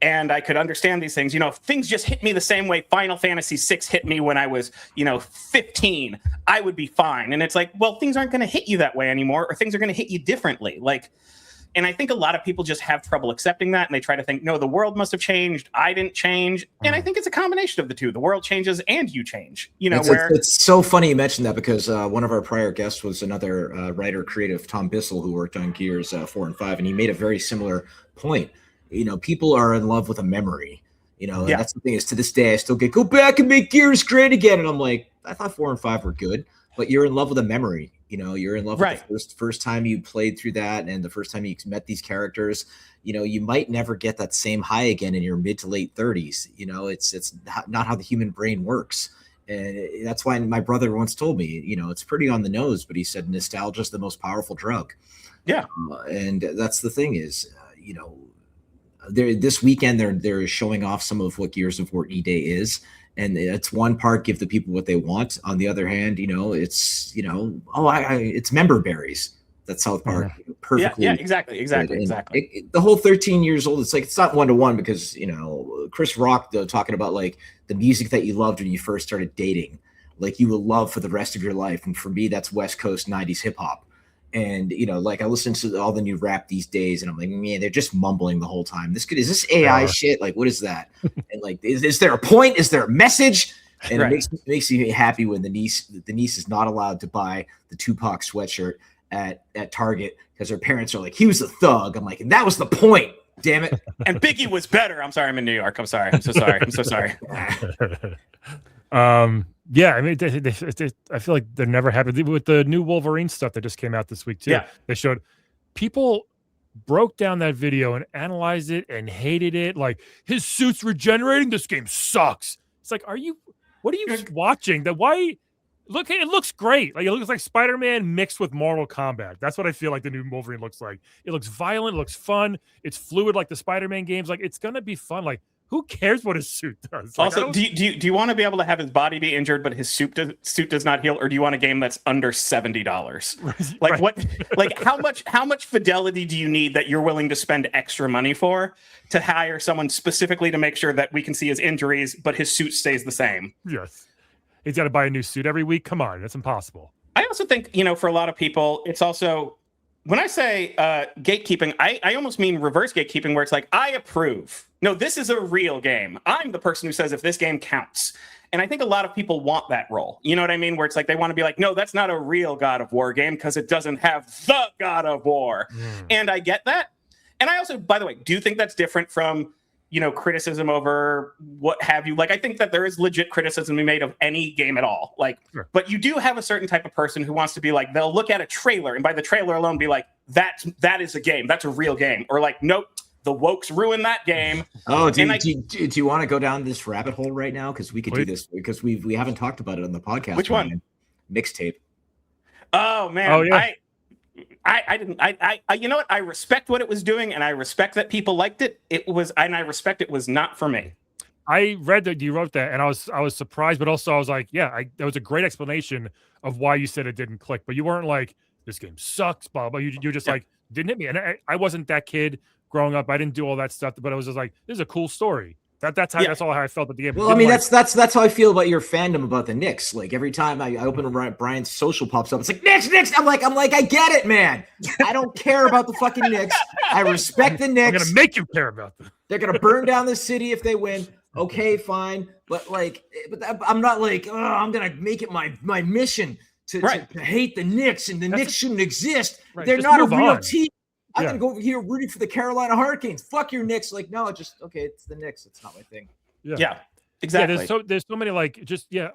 and I could understand these things, if things just hit me the same way Final Fantasy VI hit me when I was, 15, I would be fine. And it's like, well, things aren't going to hit you that way anymore, or things are going to hit you differently. And I think a lot of people just have trouble accepting that, and they try to think, no, the world must have changed. I didn't change. And I think it's a combination of the two. The world changes and you change. It's so funny you mentioned that, because one of our prior guests was another writer, creative, Tom Bissell, who worked on Gears 4 and 5, and he made a very similar point. People are in love with a memory. And that's the thing, is to this day I still go back and make Gears great again. And I'm like, I thought 4 and 5 were good, but you're in love with a memory. You're in love with the first time you played through that, and the first time you met these characters. You might never get that same high again in your mid to late 30s. It's not how the human brain works. And that's why my brother once told me, it's pretty on the nose, but he said nostalgia is the most powerful drug. Yeah. And that's the thing is, this weekend they're showing off some of what Gears of War E-Day is. And it's one part, give the people what they want. On the other hand, it's, it's member berries. That South Park perfectly. Yeah, exactly. The whole 13 years old, it's like, it's not 1-to-1, because, Chris Rock, though, talking about like the music that you loved when you first started dating, like you will love for the rest of your life. And for me, that's West Coast 90s hip hop. And, I listen to all the new rap these days, and I'm like, man, they're just mumbling the whole time. Is this AI shit? Like, what is that? And like, is there a point? Is there a message? And it makes me happy when the niece is not allowed to buy the Tupac sweatshirt at Target, because her parents are like, he was a thug. I'm like, and that was the point. Damn it. And Biggie was better. I'm sorry, I'm in New York. I'm sorry. I'm so sorry. I'm so sorry. Yeah, I mean, I feel like they're never happy with the new Wolverine stuff that just came out this week too. Yeah, they showed people broke down that video and analyzed it and hated it. Like, his suit's regenerating. This game sucks. It's like, what are you watching? Look, it looks great. Like, it looks like Spider-Man mixed with Mortal Kombat. That's what I feel like the new Wolverine looks like. It looks violent. It looks fun. It's fluid like the Spider-Man games. Like, it's gonna be fun. Like, who cares what his suit does? Like, also, do you want to be able to have his body be injured, but his suit does not heal, or do you want a game that's under $70? Like what? Like how much fidelity do you need that you're willing to spend extra money for to hire someone specifically to make sure that we can see his injuries, but his suit stays the same? Yes, he's got to buy a new suit every week. Come on, that's impossible. I also think, for a lot of people, it's also, When I say gatekeeping, I almost mean reverse gatekeeping, where it's like, I approve. No, this is a real game. I'm the person who says if this game counts. And I think a lot of people want that role. You know what I mean? Where it's like they want to be like, no, that's not a real God of War game because it doesn't have the God of War. And I get that. And I also, by the way, do think that's different from, criticism over what have you. Like, I think that there is legit criticism to be made of any game at all. Like, but you do have a certain type of person who wants to be like, they'll look at a trailer and by the trailer alone be like, that is a game. That's a real game. Or like, nope, the wokes ruined that game. Oh, do you want to go down this rabbit hole right now? Because we could do this because we haven't talked about it on the podcast. Which one? Mixtape. Oh man. Oh, yeah. I didn't. You know what? I respect what it was doing, and I respect that people liked it. And I respect it was not for me. I read that you wrote that, and I was surprised, but also I was like, yeah, that was a great explanation of why you said it didn't click. But you weren't like, this game sucks, blah blah. You're just like, didn't hit me. And I wasn't that kid growing up. I didn't do all that stuff, but I was just like, this is a cool story. That's all how I felt at the game. Well, I mean, that's how I feel about your fandom about the Knicks. Like every time I open Brian's social pops up, it's like Knicks. I'm like, I get it, man. I don't care about the fucking Knicks. I respect the Knicks. I'm gonna make you care about them. They're gonna burn down the city if they win. Okay, fine. But I'm not like, oh, I'm gonna make it my mission to hate the Knicks, and the Knicks shouldn't exist. Right. They're not a real team. I'm going to go over here rooting for the Carolina Hurricanes. Fuck your Knicks. Like, no, okay, it's the Knicks. It's not my thing. Yeah, exactly. Yeah, there's so many, like,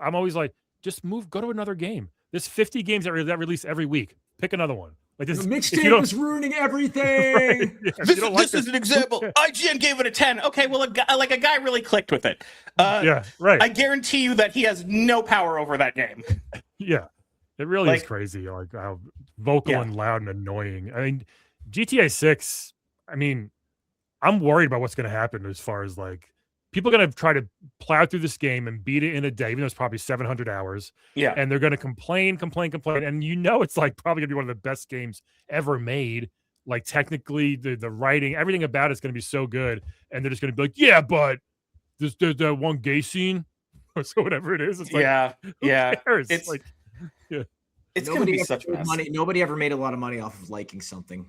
I'm always like, just go to another game. There's 50 games that release every week. Pick another one. Like this mixtape is ruining everything. Right. Yeah, this is an example. IGN gave it a 10. Okay, well, a guy really clicked with it. Yeah, right. I guarantee you that he has no power over that game. Yeah, it really is crazy. Like how vocal and loud and annoying. I mean, GTA 6, I mean, I'm worried about what's going to happen as far as like people are going to try to plow through this game and beat it in a day, even though it's probably 700 hours. Yeah. And they're going to complain. And it's like probably going to be one of the best games ever made. Like technically the writing, everything about it's going to be so good. And they're just going to be like, yeah, but there's that one gay scene or so whatever it is. It's like, who cares? It's like, it's going to be such money. Nobody ever made a lot of money off of liking something.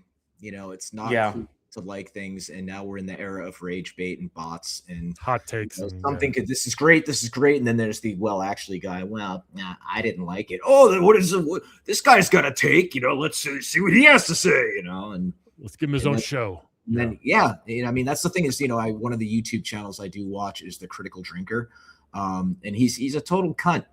It's not cool to like things, and now we're in the era of rage bait and bots and hot takes. Something this is great, and then there's the actually guy. Well, nah, I didn't like it. Oh, what is it? This guy's got a take. Let's see what he has to say. And let's give him his own show. And then I mean that's the thing is one of the YouTube channels I do watch is the Critical Drinker, and he's a total cunt,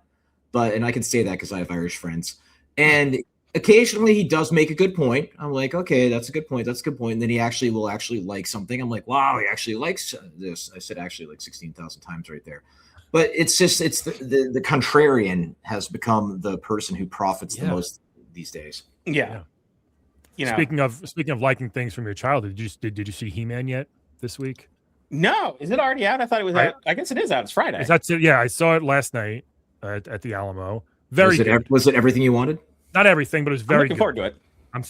and I can say that because I have Irish friends and. Occasionally he does make a good point. I'm like, okay, that's a good point. And then he will like something. I'm like, wow, he actually likes this. I said actually like 16,000 times right there. But it's just, it's the contrarian has become the person who profits the most these days. Yeah. Speaking of liking things from your childhood, did you see He-Man yet this week? No. Is it already out? I thought it was out. I guess it is out. It's Friday. Yeah, I saw it last night at the Alamo. Was it everything you wanted? Not everything, but it was very looking forward to it.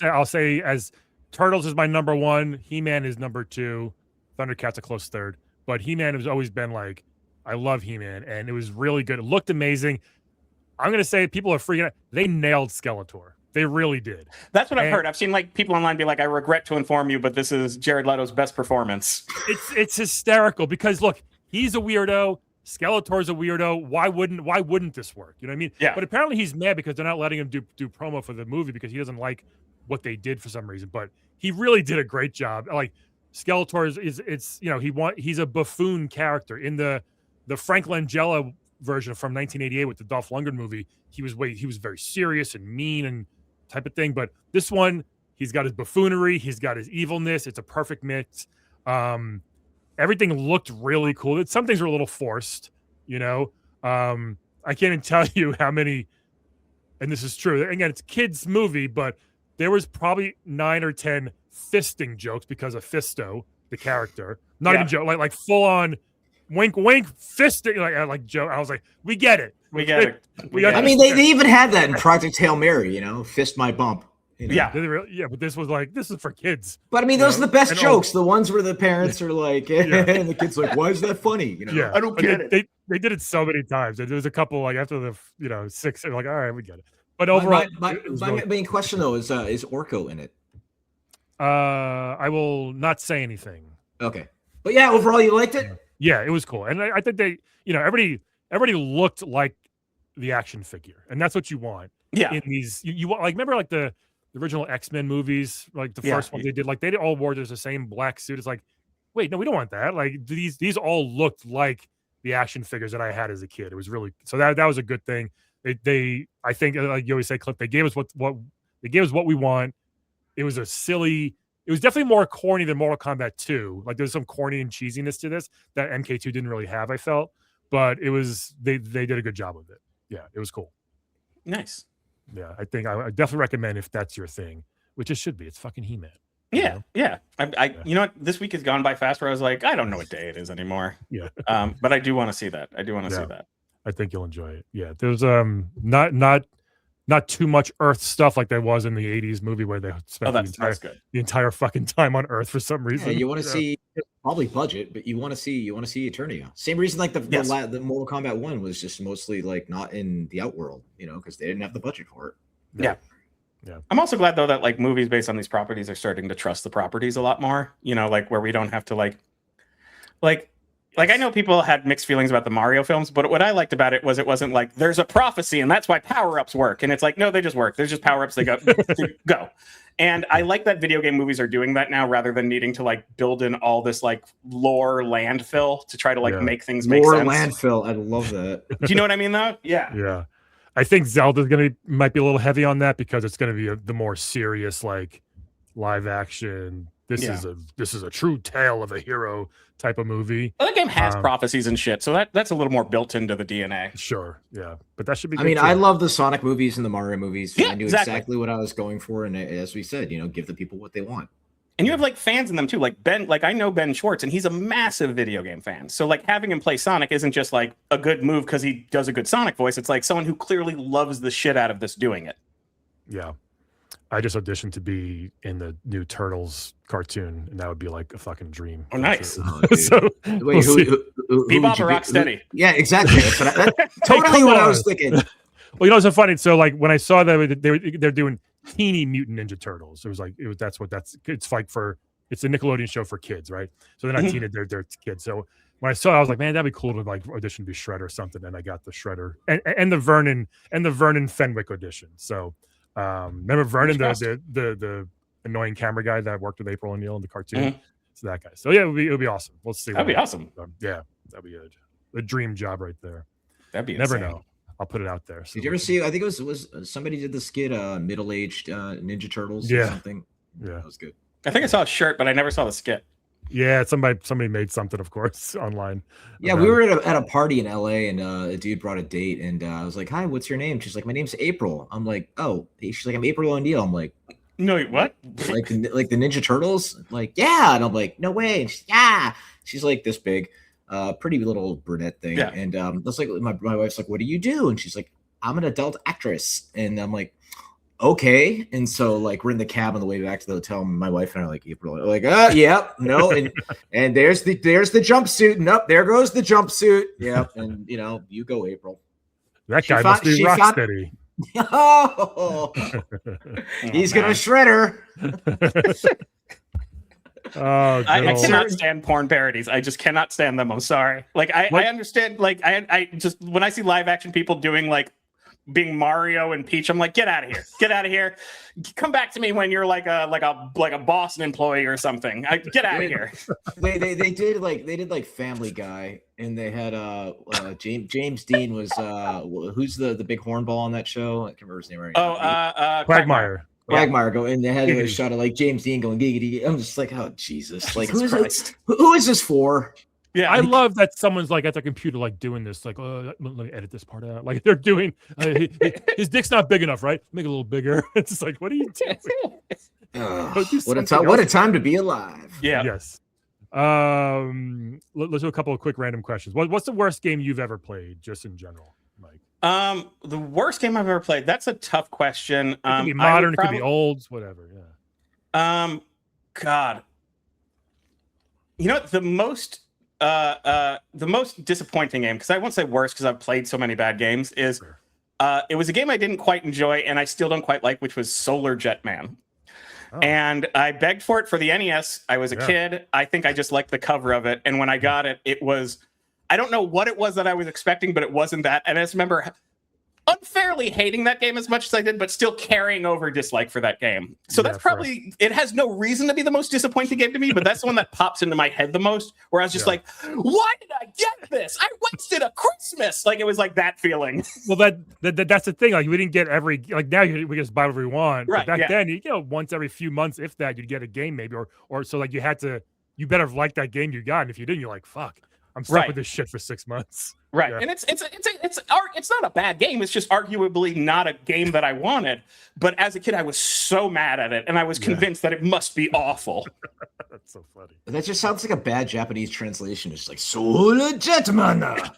I'll say as Turtles is my number one, He-Man is number two, Thundercats a close third. But He-Man has always been like, I love He-Man, and it was really good. It looked amazing. I'm gonna say people are freaking out. They nailed Skeletor. They really did. That's what I've heard. I've seen like people online be like, I regret to inform you, but this is Jared Leto's best performance. It's hysterical because look, he's a weirdo. Skeletor's a weirdo. Why wouldn't this work? You know what I mean? Yeah. But apparently he's mad because they're not letting him do promo for the movie because he doesn't like what they did for some reason. But he really did a great job. Like Skeletor he's a buffoon character in the Frank Langella version from 1988 with the Dolph Lundgren movie. He was very serious and mean and type of thing. But this one, he's got his buffoonery, he's got his evilness. It's a perfect mix. Everything looked really cool. Some things were a little forced, I can't even tell you how many, and this is true. Again, it's a kid's movie, but there was probably 9 or 10 fisting jokes because of Fisto, the character. Not even joke, like full on wink, wink, fisting, like joke. I was like, we get it. I mean, they even had that in Project Hail Mary, fist my bump. Yeah, but this was like, this is for kids. But I mean, those are the best jokes. The ones where the parents are like, and the kid's like, why is that funny? Yeah, I don't get it. They did it so many times. There was a couple like after the 6, they're like, all right, we get it. But overall, my main question though is Orko in it? I will not say anything. Okay, but yeah, overall, you liked it. Yeah, it was cool, and I think they, everybody looked like the action figure, and that's what you want. Yeah. In these, you want, like, remember like the original X-Men movies, like the first one they did, like they all wore just the same black suit. It's like, wait, no, we don't want that. Like these all looked like the action figures that I had as a kid. It was really, so that was a good thing. They I think, like you always say, Cliff, they gave us what they gave us what we want. It was it was definitely more corny than Mortal Kombat 2. Like there's some corny and cheesiness to this that MK2 didn't really have, I felt, but it was, they did a good job of it. Yeah, it was cool. Nice. Yeah, I think I definitely recommend if that's your thing, which it should be. It's fucking He-Man. Yeah, yeah. You know what? This week has gone by fast where I was like, I don't know what day it is anymore. Yeah. But I do want to see that. I do want to see that. I think you'll enjoy it. Yeah. There's not too much Earth stuff like there was in the 80s movie where they spent the entire fucking time on Earth for some reason. Yeah, you want to see probably budget, but you want to see Eternia. Same reason like the Mortal Kombat 1 was just mostly like not in the Outworld, because they didn't have the budget for it. Yeah. Yeah. I'm also glad though that like movies based on these properties are starting to trust the properties a lot more, like where we don't have to like I know people had mixed feelings about the Mario films, but what I liked about it was it wasn't like there's a prophecy and that's why power-ups work. And it's like, no, they just work. There's just power-ups, they go. And I like that video game movies are doing that now rather than needing to like build in all this like lore landfill to try to like make things make sense. Lore landfill. I love that. Do you know what I mean though? Yeah. Yeah. I think Zelda's might be a little heavy on that because it's going to be the more serious, like live action. This is a true tale of a hero type of movie. Well, that game has prophecies and shit, so that's a little more built into the DNA. Sure, yeah, but that should be. I mean, I love the Sonic movies and the Mario movies. Yeah, I knew exactly what I was going for, and as we said, give the people what they want. And you have like fans in them too, like Ben. Like I know Ben Schwartz, and he's a massive video game fan. So like having him play Sonic isn't just like a good move because he does a good Sonic voice. It's like someone who clearly loves the shit out of this doing it. Yeah. I just auditioned to be in the new Turtles cartoon, and that would be like a fucking dream. Oh, nice. So, wait, who Bebop or Rocksteady? Yeah, exactly. That's totally what I was thinking. Well, it's so funny. So, like when I saw that they're doing Teeny Mutant Ninja Turtles, it's like it's a Nickelodeon show for kids, right? So they're not teenage, they're kids. So when I saw it, I was like, man, that'd be cool to like audition to be Shredder or something. And I got the Shredder and the Vernon Fenwick audition. So. Remember Vernon, the annoying camera guy that worked with April O'Neil in the cartoon? So that guy. So yeah, it would be awesome. We'll see. That'd be awesome. Yeah, that'd be a dream job right there. That'd be never insane. know. I'll put it out there. So did you ever see? I think it was somebody did the skit, middle-aged Ninja Turtles or something. Yeah, that was good. I think I saw a shirt, but I never saw the skit. Yeah, somebody made something, of course, online. Yeah, we were at a party in LA, and a dude brought a date, and I was like, "Hi, what's your name?" She's like, "My name's April." I'm like, "Oh." She's like, "I'm April O'Neil." I'm like, "No, what?" Like the Ninja Turtles? Like, yeah. And I'm like, "No way." And she's, yeah. She's like this big, pretty little brunette thing. Yeah. And that's like my wife's like, "What do you do?" And she's like, "I'm an adult actress." And I'm like, okay. And so like we're in the cab on the way back to the hotel, and my wife and I are like, April, like, yep, no, and there's the jumpsuit, and up there goes the jumpsuit. Yep. And you go, April. That guy must be Rocksteady. Oh, he's gonna shred her. Oh, I cannot stand porn parodies. I just cannot stand them. I'm sorry. Like I understand. Like I just when I see live action people doing like being Mario and Peach, I'm like, get out of here. Get out of here. Come back to me when you're like a Boston employee or something. Get out of here. They did like Family Guy, and they had James Dean was who's the big hornball on that show? I can't remember his name right now. Quagmire. Quagmire go, and they had a shot of like James Dean going giggity. I'm just like, oh Jesus! Like who is this for? Yeah, I love that someone's like at their computer, like doing this, like, oh, let me edit this part out. Like they're doing, his dick's not big enough, right? Make it a little bigger. It's just like, what are you doing? What a time to be alive. Yeah. Yes. Let's do a couple of quick random questions. What's the worst game you've ever played, just in general, Mike? The worst game I've ever played. That's a tough question. It could be modern, it could be old, whatever. Yeah. God. The most disappointing game, because I won't say worst because I've played so many bad games, is it was a game I didn't quite enjoy and I still don't quite like, which was Solar Jetman. And I begged for it for the NES. I was a kid. I think I just liked the cover of it. And when I got it, it was, I don't know what it was that I was expecting, but it wasn't that. And I just remember unfairly hating that game as much as I did, but still carrying over dislike for that game. So that's probably, it has no reason to be the most disappointing game to me, but that's the one that pops into my head the most, where I was just like, why did I get this? I wasted a Christmas. Like, it was like that feeling. Well, that's the thing. Like, we didn't get every, like now we just buy whatever we want. Right. But back then, you know, once every few months, if that, you'd get a game maybe, or so like you better have liked that game you got. And if you didn't, you're like, fuck, I'm stuck with this shit for 6 months. Right. Yeah. And it's not a bad game. It's just arguably not a game that I wanted. But as a kid, I was so mad at it, and I was convinced that it must be awful. That's so funny. That just sounds like a bad Japanese translation. It's like Soul Jetman.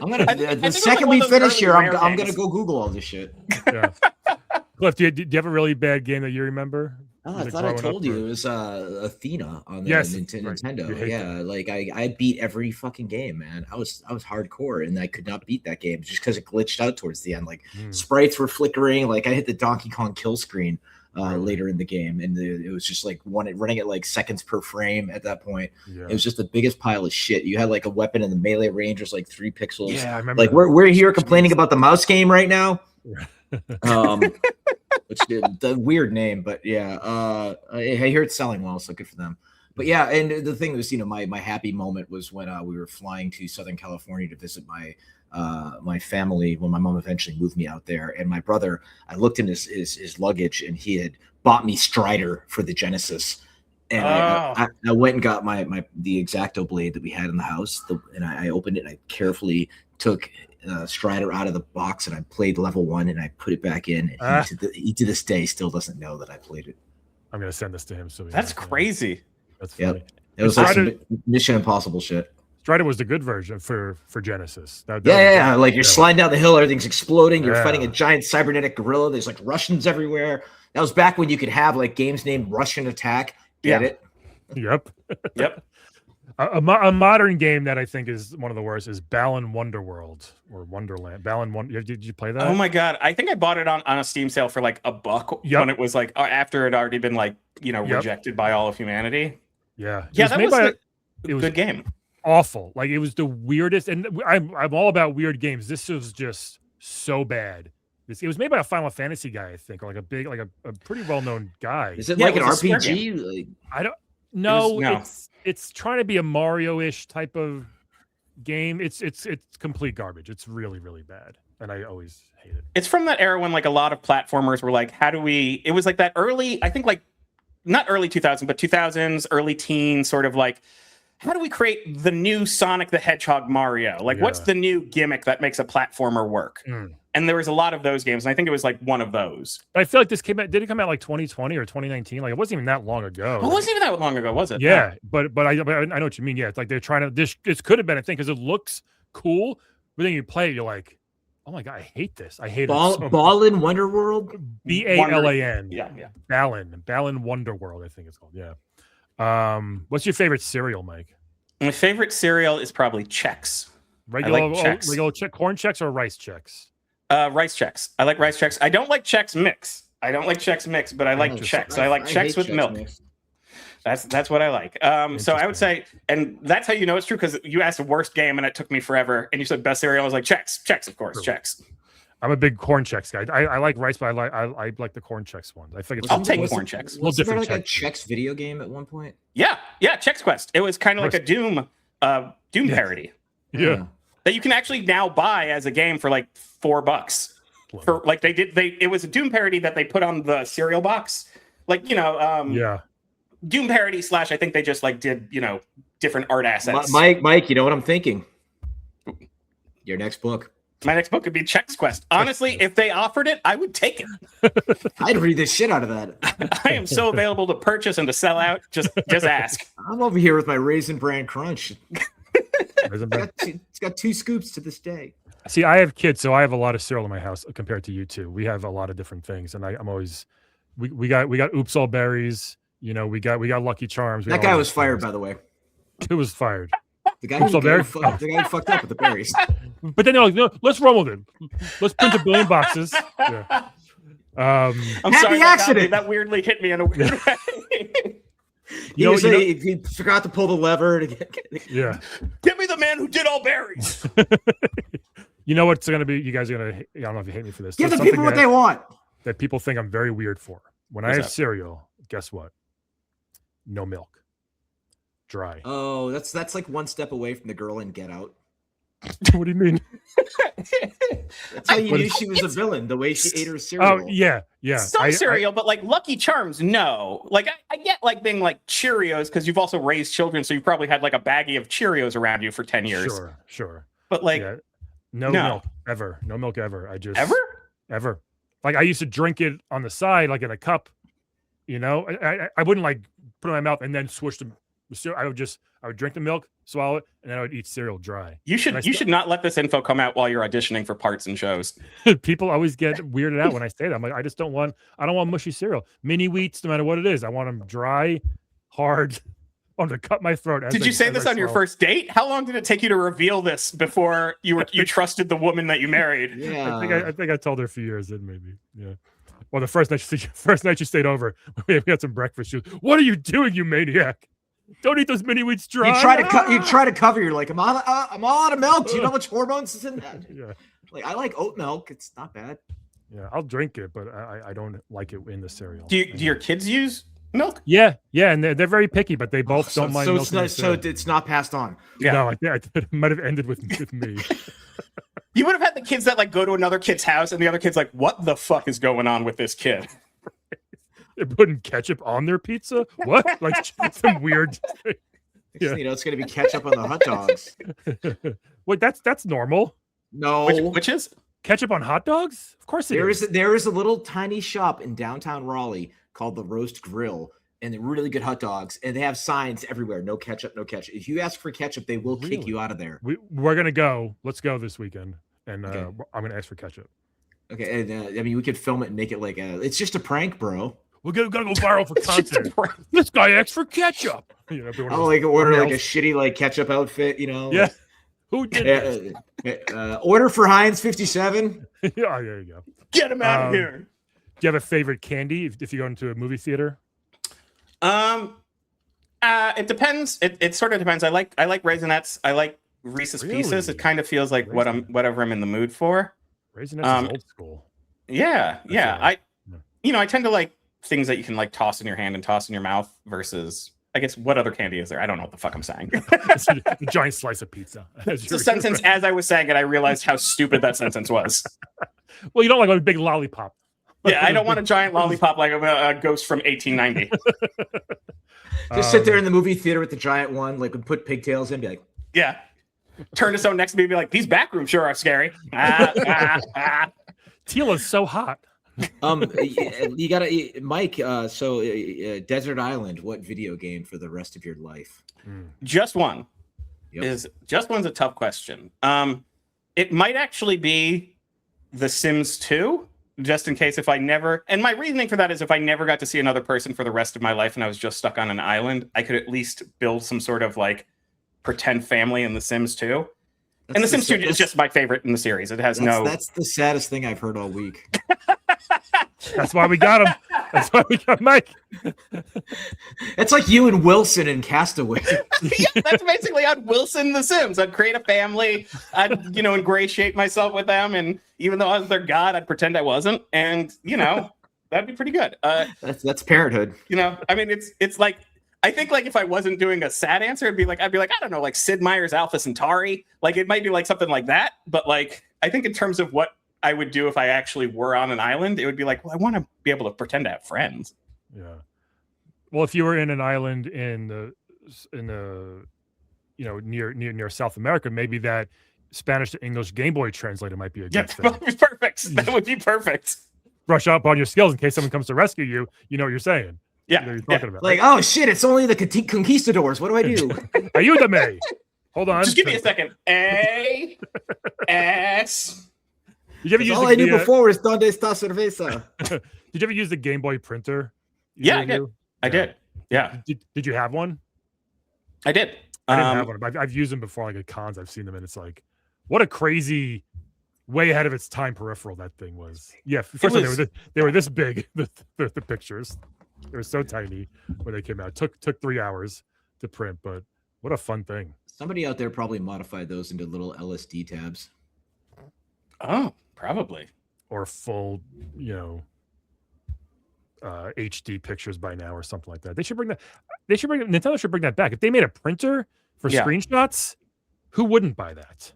I'm gonna the second we finish here, I'm gonna go Google all this shit. Yeah. Cliff, do you have a really bad game that you remember? Oh, I thought I told you it was Athena on the Nintendo. Yeah, like I beat every fucking game, man. I was hardcore, and I could not beat that game just because it glitched out towards the end. Like sprites were flickering. Like I hit the Donkey Kong kill screen later in the game, and it was just like running at like seconds per frame at that point. Yeah. It was just the biggest pile of shit. You had like a weapon in the melee range was like 3 pixels. Yeah, I remember. Like we're here complaining about the mouse game right now. Which the weird name, but I hear it's selling well, so good for them. But yeah, and the thing was, you know, my happy moment was when we were flying to Southern California to visit my family when my mom eventually moved me out there. And my brother, I looked in his luggage, and he had bought me Strider for the Genesis. And I went and got the X-Acto blade that we had in the house, and I opened it, and I carefully took Strider out of the box, and I played level 1, and I put it back in. And he to this day still doesn't know that I played it. I'm gonna send this to him. So that's crazy. That's funny. Yep. It was like some Mission Impossible shit. Strider was the good version for Genesis. Yeah. Like you're sliding down the hill, everything's exploding. You're fighting a giant cybernetic gorilla. There's like Russians everywhere. That was back when you could have like games named Russian Attack. Get it? Yep. Yep. A modern game that I think is one of the worst is Balan Wonderworld or Wonderland. Did you play that? Oh my god! I think I bought it on a Steam sale for like $1 when it was like after it had already been like rejected by all of humanity. Yeah, that was a good game. Awful. Like it was the weirdest, and I'm all about weird games. This was just so bad. It was made by a Final Fantasy guy, I think, or like a pretty well known guy. Is it like an RPG? I don't. No, it's trying to be a Mario-ish type of game. It's complete garbage. It's really, really bad, and I always hate it. It's from that era when like a lot of platformers were like, how do we? It was like that early, I think like not early 2000s, but 2000s, early teen sort of like, how do we create the new Sonic the Hedgehog Mario? Like, what's the new gimmick that makes a platformer work? And there was a lot of those games, and I think it was like one of those. But I feel like this came out. Did it come out like 2020 or 2019? Like it wasn't even that long ago. It wasn't even that long ago, was it? Yeah, but I know what you mean. Yeah, it's like they're trying to. This could have been a thing because it looks cool, but then you play it, you're like, oh my god, I hate this. I hate it. Balan Wonderworld. Balan. Yeah. Balan Wonderworld. I think it's called. Yeah. What's your favorite cereal, Mike? My favorite cereal is probably Chex. Regular Chex. Corn Chex or rice Chex? Rice Chex. I like rice Chex. I don't like Chex Mix. but I like Chex. I like Chex with milk. Mix. That's what I like. So I would say, and that's how you know it's true, because you asked the worst game and it took me forever, and you said best cereal. I was like Chex, of course, Chex. I'm a big Corn Chex guy. I like rice, but I like the Corn Chex ones. I think I'll take Corn Chex. Was there like a Chex video game at one point? Yeah, Chex Quest. It was kind of like a Doom parody. Yeah. That you can actually now buy as a game for like $4. For like it was a Doom parody that they put on the cereal box. Like, Doom parody / I think they just like did, different art assets. Mike, you know what I'm thinking? Your next book. My next book could be Chex Quest. Honestly, if they offered it, I would take it. I'd read the shit out of that. I am so available to purchase and to sell out. Just ask. I'm over here with my Raisin Bran Crunch. It's got 2 scoops to this day. See, I have kids, so I have a lot of cereal in my house compared to you two. We have a lot of different things, and I'm always we got Oops All Berries. We got Lucky Charms. That guy was fired, by the way. Who was fired? The guy who fucked up with the berries. But then they're like, no, let's roll with it. Let's print 1 billion boxes. Yeah. I'm Happy sorry, accident. That weirdly hit me in a weird way. He forgot to pull the lever. Yeah. Give me the man who did all berries. You know what's going to be? You guys are going to, I don't know if you hate me for this. Give the Something people what they want. That people think I'm very weird for. When I have cereal, guess what? No milk. Dry. Oh, that's like one step away from the girl in Get Out. What do you mean? That's how you knew she was a villain, the way she ate her cereal. Oh, yeah. Some cereal, but like Lucky Charms, no. Like I get like being like Cheerios because you've also raised children, so you probably had like a baggie of Cheerios around you for 10 years. Sure. But like no milk ever. No milk ever. Ever. Like I used to drink it on the side, like in a cup. You know, I wouldn't like put it in my mouth and then switch to I would drink the milk, swallow it, and then I would eat cereal dry. You should not let this info come out while you're auditioning for parts and shows. People always get weirded out when I say that. I'm like, I don't want mushy cereal. Mini wheats, no matter what it is. I want them dry, hard. I want to cut my throat. Did you say this on your first date? How long did it take you to reveal this before you trusted the woman that you married? Yeah. I think I told her a few years in, maybe. Yeah. Well, the first night she stayed over, we had some breakfast. She was, "What are you doing, you maniac? Don't eat those mini wheats dry." You try to cover. You're like, I'm all out of milk. Do you know how much hormones is in that? Yeah. Like I like oat milk. It's not bad. Yeah, I'll drink it, but I don't like it in the cereal. Do your kids use milk? Yeah, and they're very picky, but they both don't mind. So it's not passed on. Yeah. No, it might have ended with me. You would have had the kids that like go to another kid's house, and the other kid's like, "What the fuck is going on with this kid?" They're putting ketchup on their pizza? What? Like some weird thing. Yeah. You know, it's going to be ketchup on the hot dogs. Wait, that's normal. No. Which is? Ketchup on hot dogs? Of course it is. There is a little tiny shop in downtown Raleigh called the Roast Grill, and they're really good hot dogs, and they have signs everywhere. No ketchup, no ketchup. If you ask for ketchup, they will kick you out of there. We're going to go. Let's go this weekend, and I'm going to ask for ketchup. Okay, and I mean, we could film it and make it like it's just a prank, bro. We're gonna go viral for content. This guy asked for ketchup. You know, order like a shitty like ketchup outfit. You know. Yeah. Who did order for Heinz 57. Yeah, there you go. Get him out of here. Do you have a favorite candy if you go into a movie theater? It depends. It sort of depends. I like Raisinets. I like Reese's Pieces. It kind of feels like whatever I'm in the mood for. Raisinets is old school. Yeah. I tend to like things that you can like toss in your hand and toss in your mouth versus, I guess, what other candy is there? I don't know what the fuck I'm saying. A giant slice of pizza. It's a sentence as I was saying it, I realized how stupid that sentence was. Well, you don't like a big lollipop. Yeah, I don't want a giant lollipop like a ghost from 1890. Just sit there in the movie theater with the giant one, like put pigtails in, be like, yeah. Turn to someone next to me and be like, these back rooms sure are scary. Teal is so hot. You gotta, Mike. Desert Island. What video game for the rest of your life? Just one. Just one's a tough question. It might actually be The Sims 2. Just in case if I never, and my reasoning for that is if I never got to see another person for the rest of my life and I was just stuck on an island, I could at least build some sort of like pretend family in The Sims 2. And The Sims 2 is just my favorite in the series. It has That's the saddest thing I've heard all week. That's why we got him. That's why we got Mike. It's like you and Wilson in Castaway. Yeah, that's basically on Wilson The Sims. I'd create a family. I'd, ingratiate myself with them. And even though I was their god, I'd pretend I wasn't. And, that'd be pretty good. That's parenthood. I mean, it's like, I think like if I wasn't doing a sad answer, I'd be like, I don't know, like Sid Meier's Alpha Centauri. Like it might be like something like that. But like, I think in terms of what I would do if I actually were on an island, it would be like, well, I want to be able to pretend to have friends. Yeah. Well, if you were in an island in the near South America, maybe that Spanish to English Game Boy translator might be a good thing. That would be perfect. That would be perfect. Brush up on your skills in case someone comes to rescue you. You know what you're saying. Yeah. You know what you're talking about. Like, oh shit, it's only the conquistadors. What do I do? Ayúdame. Hold on. Just give me a second. A S. All I knew before was "Donde está cerveza." Did you ever use the Game Boy printer? Yeah, I did. Yeah. Did you have one? I did. I didn't have one. I've used them before, like at cons. I've seen them, and it's like, what a crazy way ahead of its time. Peripheral that thing was. Yeah, first time they were this big. The pictures, they were so tiny when they came out. Took 3 hours to print, but what a fun thing. Somebody out there probably modified those into little LSD tabs. Oh, probably. Or full, HD pictures by now or something like that. Nintendo should bring that back. If they made a printer for screenshots, who wouldn't buy that?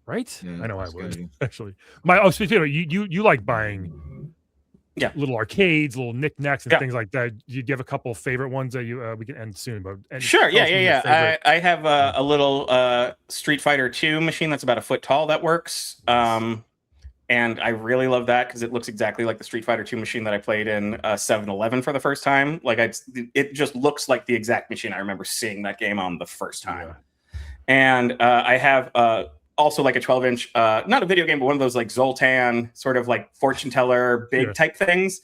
Right? Yeah, I know I would actually. Speaking of, you like buying little arcades, little knickknacks and things like that. Do you have a couple of favorite ones that we can end soon? But sure, yeah. I have a little Street Fighter 2 machine that's about a foot tall that works. And I really love that because it looks exactly like the Street Fighter 2 machine that I played in 7-Eleven for the first time. Like it just looks like the exact machine I remember seeing that game on the first time. Yeah. And I have also like a 12-inch, not a video game, but one of those like Zoltan sort of like fortune teller big type things,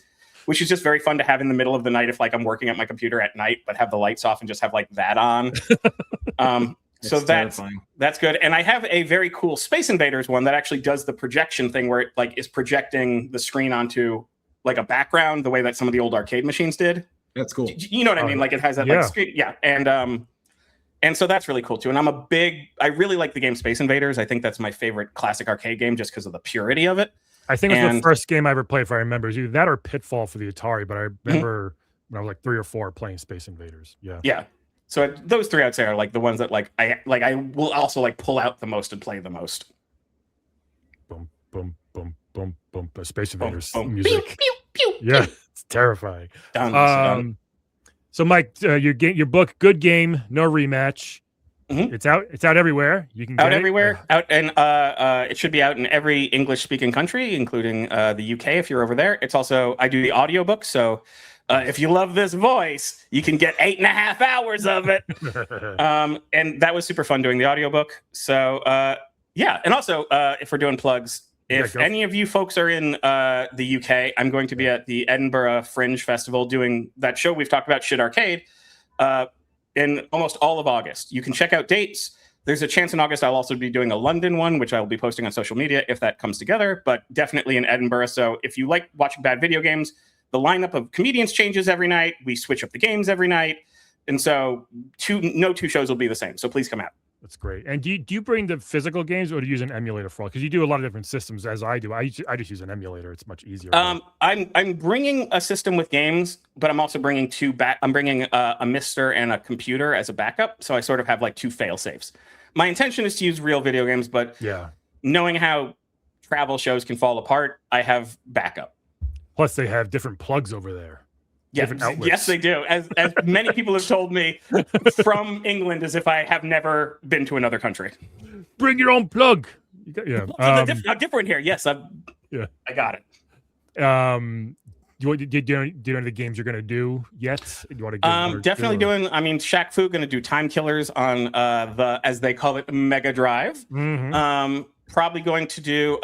which is just very fun to have in the middle of the night if like I'm working at my computer at night, but have the lights off and just have like that on. So that's good. And I have a very cool Space Invaders one that actually does the projection thing where it like is projecting the screen onto like a background the way that some of the old arcade machines did. That's cool. You know what I mean? Like it has that like screen. Yeah. And so that's really cool too. And I really like the game Space Invaders. I think that's my favorite classic arcade game just because of the purity of it. I think it was the first game I ever pplayed, if I remember. It was either that or Pitfall for the Atari, but I remember when I was like 3 or 4 playing Space Invaders. Yeah. Yeah. So those 3 I'd say are like the ones that I will also like pull out the most and play the most. Boom, boom, boom, boom, boom. Space Invaders music. Pew, pew, pew, yeah, it's terrifying. Done. So Mike, your book, Good Game, No Rematch. Mm-hmm. It's out everywhere. You can get out everywhere. Out and it should be out in every English-speaking country, including the UK if you're over there. It's also I do the audiobook, so if you love this voice, you can get 8.5 hours of it. And that was super fun doing the audiobook. So and also if we're doing plugs, if any of you folks are in the UK, I'm going to be at the Edinburgh Fringe Festival doing that show we've talked about, Shit Arcade, in almost all of August. You can check out dates. There's a chance in August I'll also be doing a London one, which I will be posting on social media if that comes together, but definitely in Edinburgh. So if you like watching bad video games, the lineup of comedians changes every night. We switch up the games every night. And so no two shows will be the same. So please come out. That's great. And do you bring the physical games or do you use an emulator for all? Because you do a lot of different systems as I do. I just use an emulator. It's much easier. I'm bringing a system with games, but I'm also bringing I'm bringing a Mister and a computer as a backup. So I sort of have like 2 fail safes. My intention is to use real video games, but knowing how travel shows can fall apart, I have backup. Plus, they have different plugs over there. Yes, they do. As many people have told me from England, as if I have never been to another country. Bring your own plug. How different here. Yes, I got it. Do you know the games you're going to do yet? Do you want to definitely doing. I mean, Shaq Fu going to do Time Killers on the, as they call it, Mega Drive. Mm-hmm. Probably going to do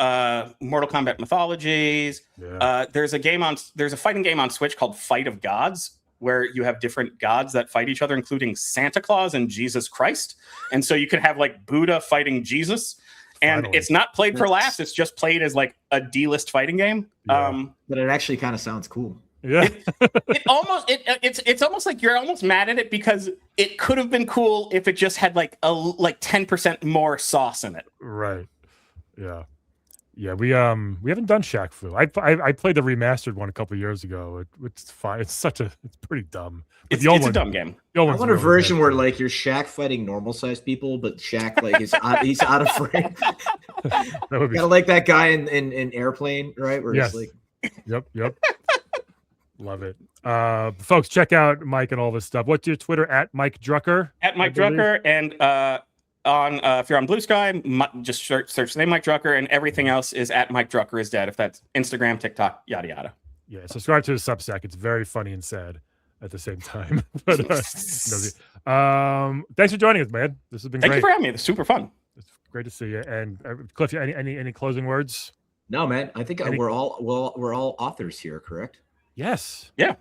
Mortal Kombat Mythologies. Yeah. There's a fighting game on Switch called Fight of Gods, where you have different gods that fight each other, including Santa Claus and Jesus Christ. And so you could have like Buddha fighting Jesus. And it's not played for laughs. It's just played as like a D-list fighting game. Yeah. But it actually kind of sounds cool. Yeah. It's almost like you're almost mad at it because it could have been cool if it just had like 10% more sauce in it. Right. Yeah. We haven't done Shaq Fu. I played the remastered one a couple of years ago. It's fine. It's pretty dumb. It's a dumb game. I want a version where like you're Shaq fighting normal sized people, but Shaq like he's out of frame. That would be kind of like that guy in Airplane, right? Where it's like, yep. Love it. Folks, check out Mike and all this stuff. What's your Twitter at Mike Drucker? At Mike Drucker, and on if you're on Blue Sky, just search the name Mike Drucker, and everything else is at Mike Drucker is dead. If that's Instagram, TikTok, yada yada. Yeah, subscribe to the Substack. It's very funny and sad at the same time. But thanks for joining us, man. This has been great. Thank you for having me. It's super fun. It's great to see you. And Cliff, any closing words? No, man. I think we're all authors here, correct? Yes. Yeah.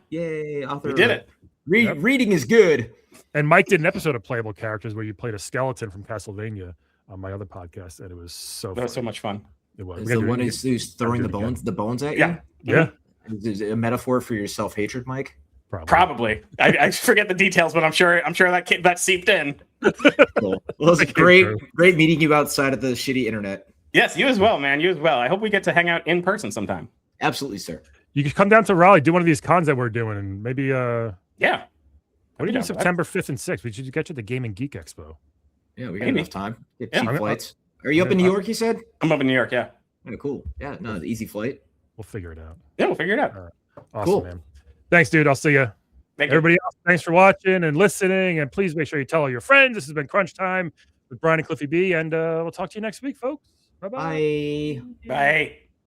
Yay, author. We did it. Reading is good. And Mike did an episode of Playable Characters where you played a skeleton from Castlevania on my other podcast, and it was so so much fun. It was. Is the one who's throwing the bones at you? Yeah. Is it a metaphor for your self-hatred, Mike? Probably. I forget the details, but I'm sure that seeped in. Cool. Well, it was great meeting you outside of the shitty internet. Yes, you as well, man. You as well. I hope we get to hang out in person sometime. Absolutely, sir. You could come down to Raleigh, do one of these cons that we're doing, and maybe yeah. What do you do September 5th and 6th? We should get you the Game and Geek Expo. Yeah, we got enough time. Get cheap flights. Are you up in New York, you said? I'm up in New York, yeah. Oh, cool. Yeah, no, easy flight. We'll figure it out. Yeah, we'll figure it out. Awesome, cool. Man. Thanks, dude. I'll see you. Everybody else, thanks for watching and listening. And please make sure you tell all your friends. This has been Crunch Time with Brian and Cliffy B. And we'll talk to you next week, folks. Bye-bye. Bye. Bye.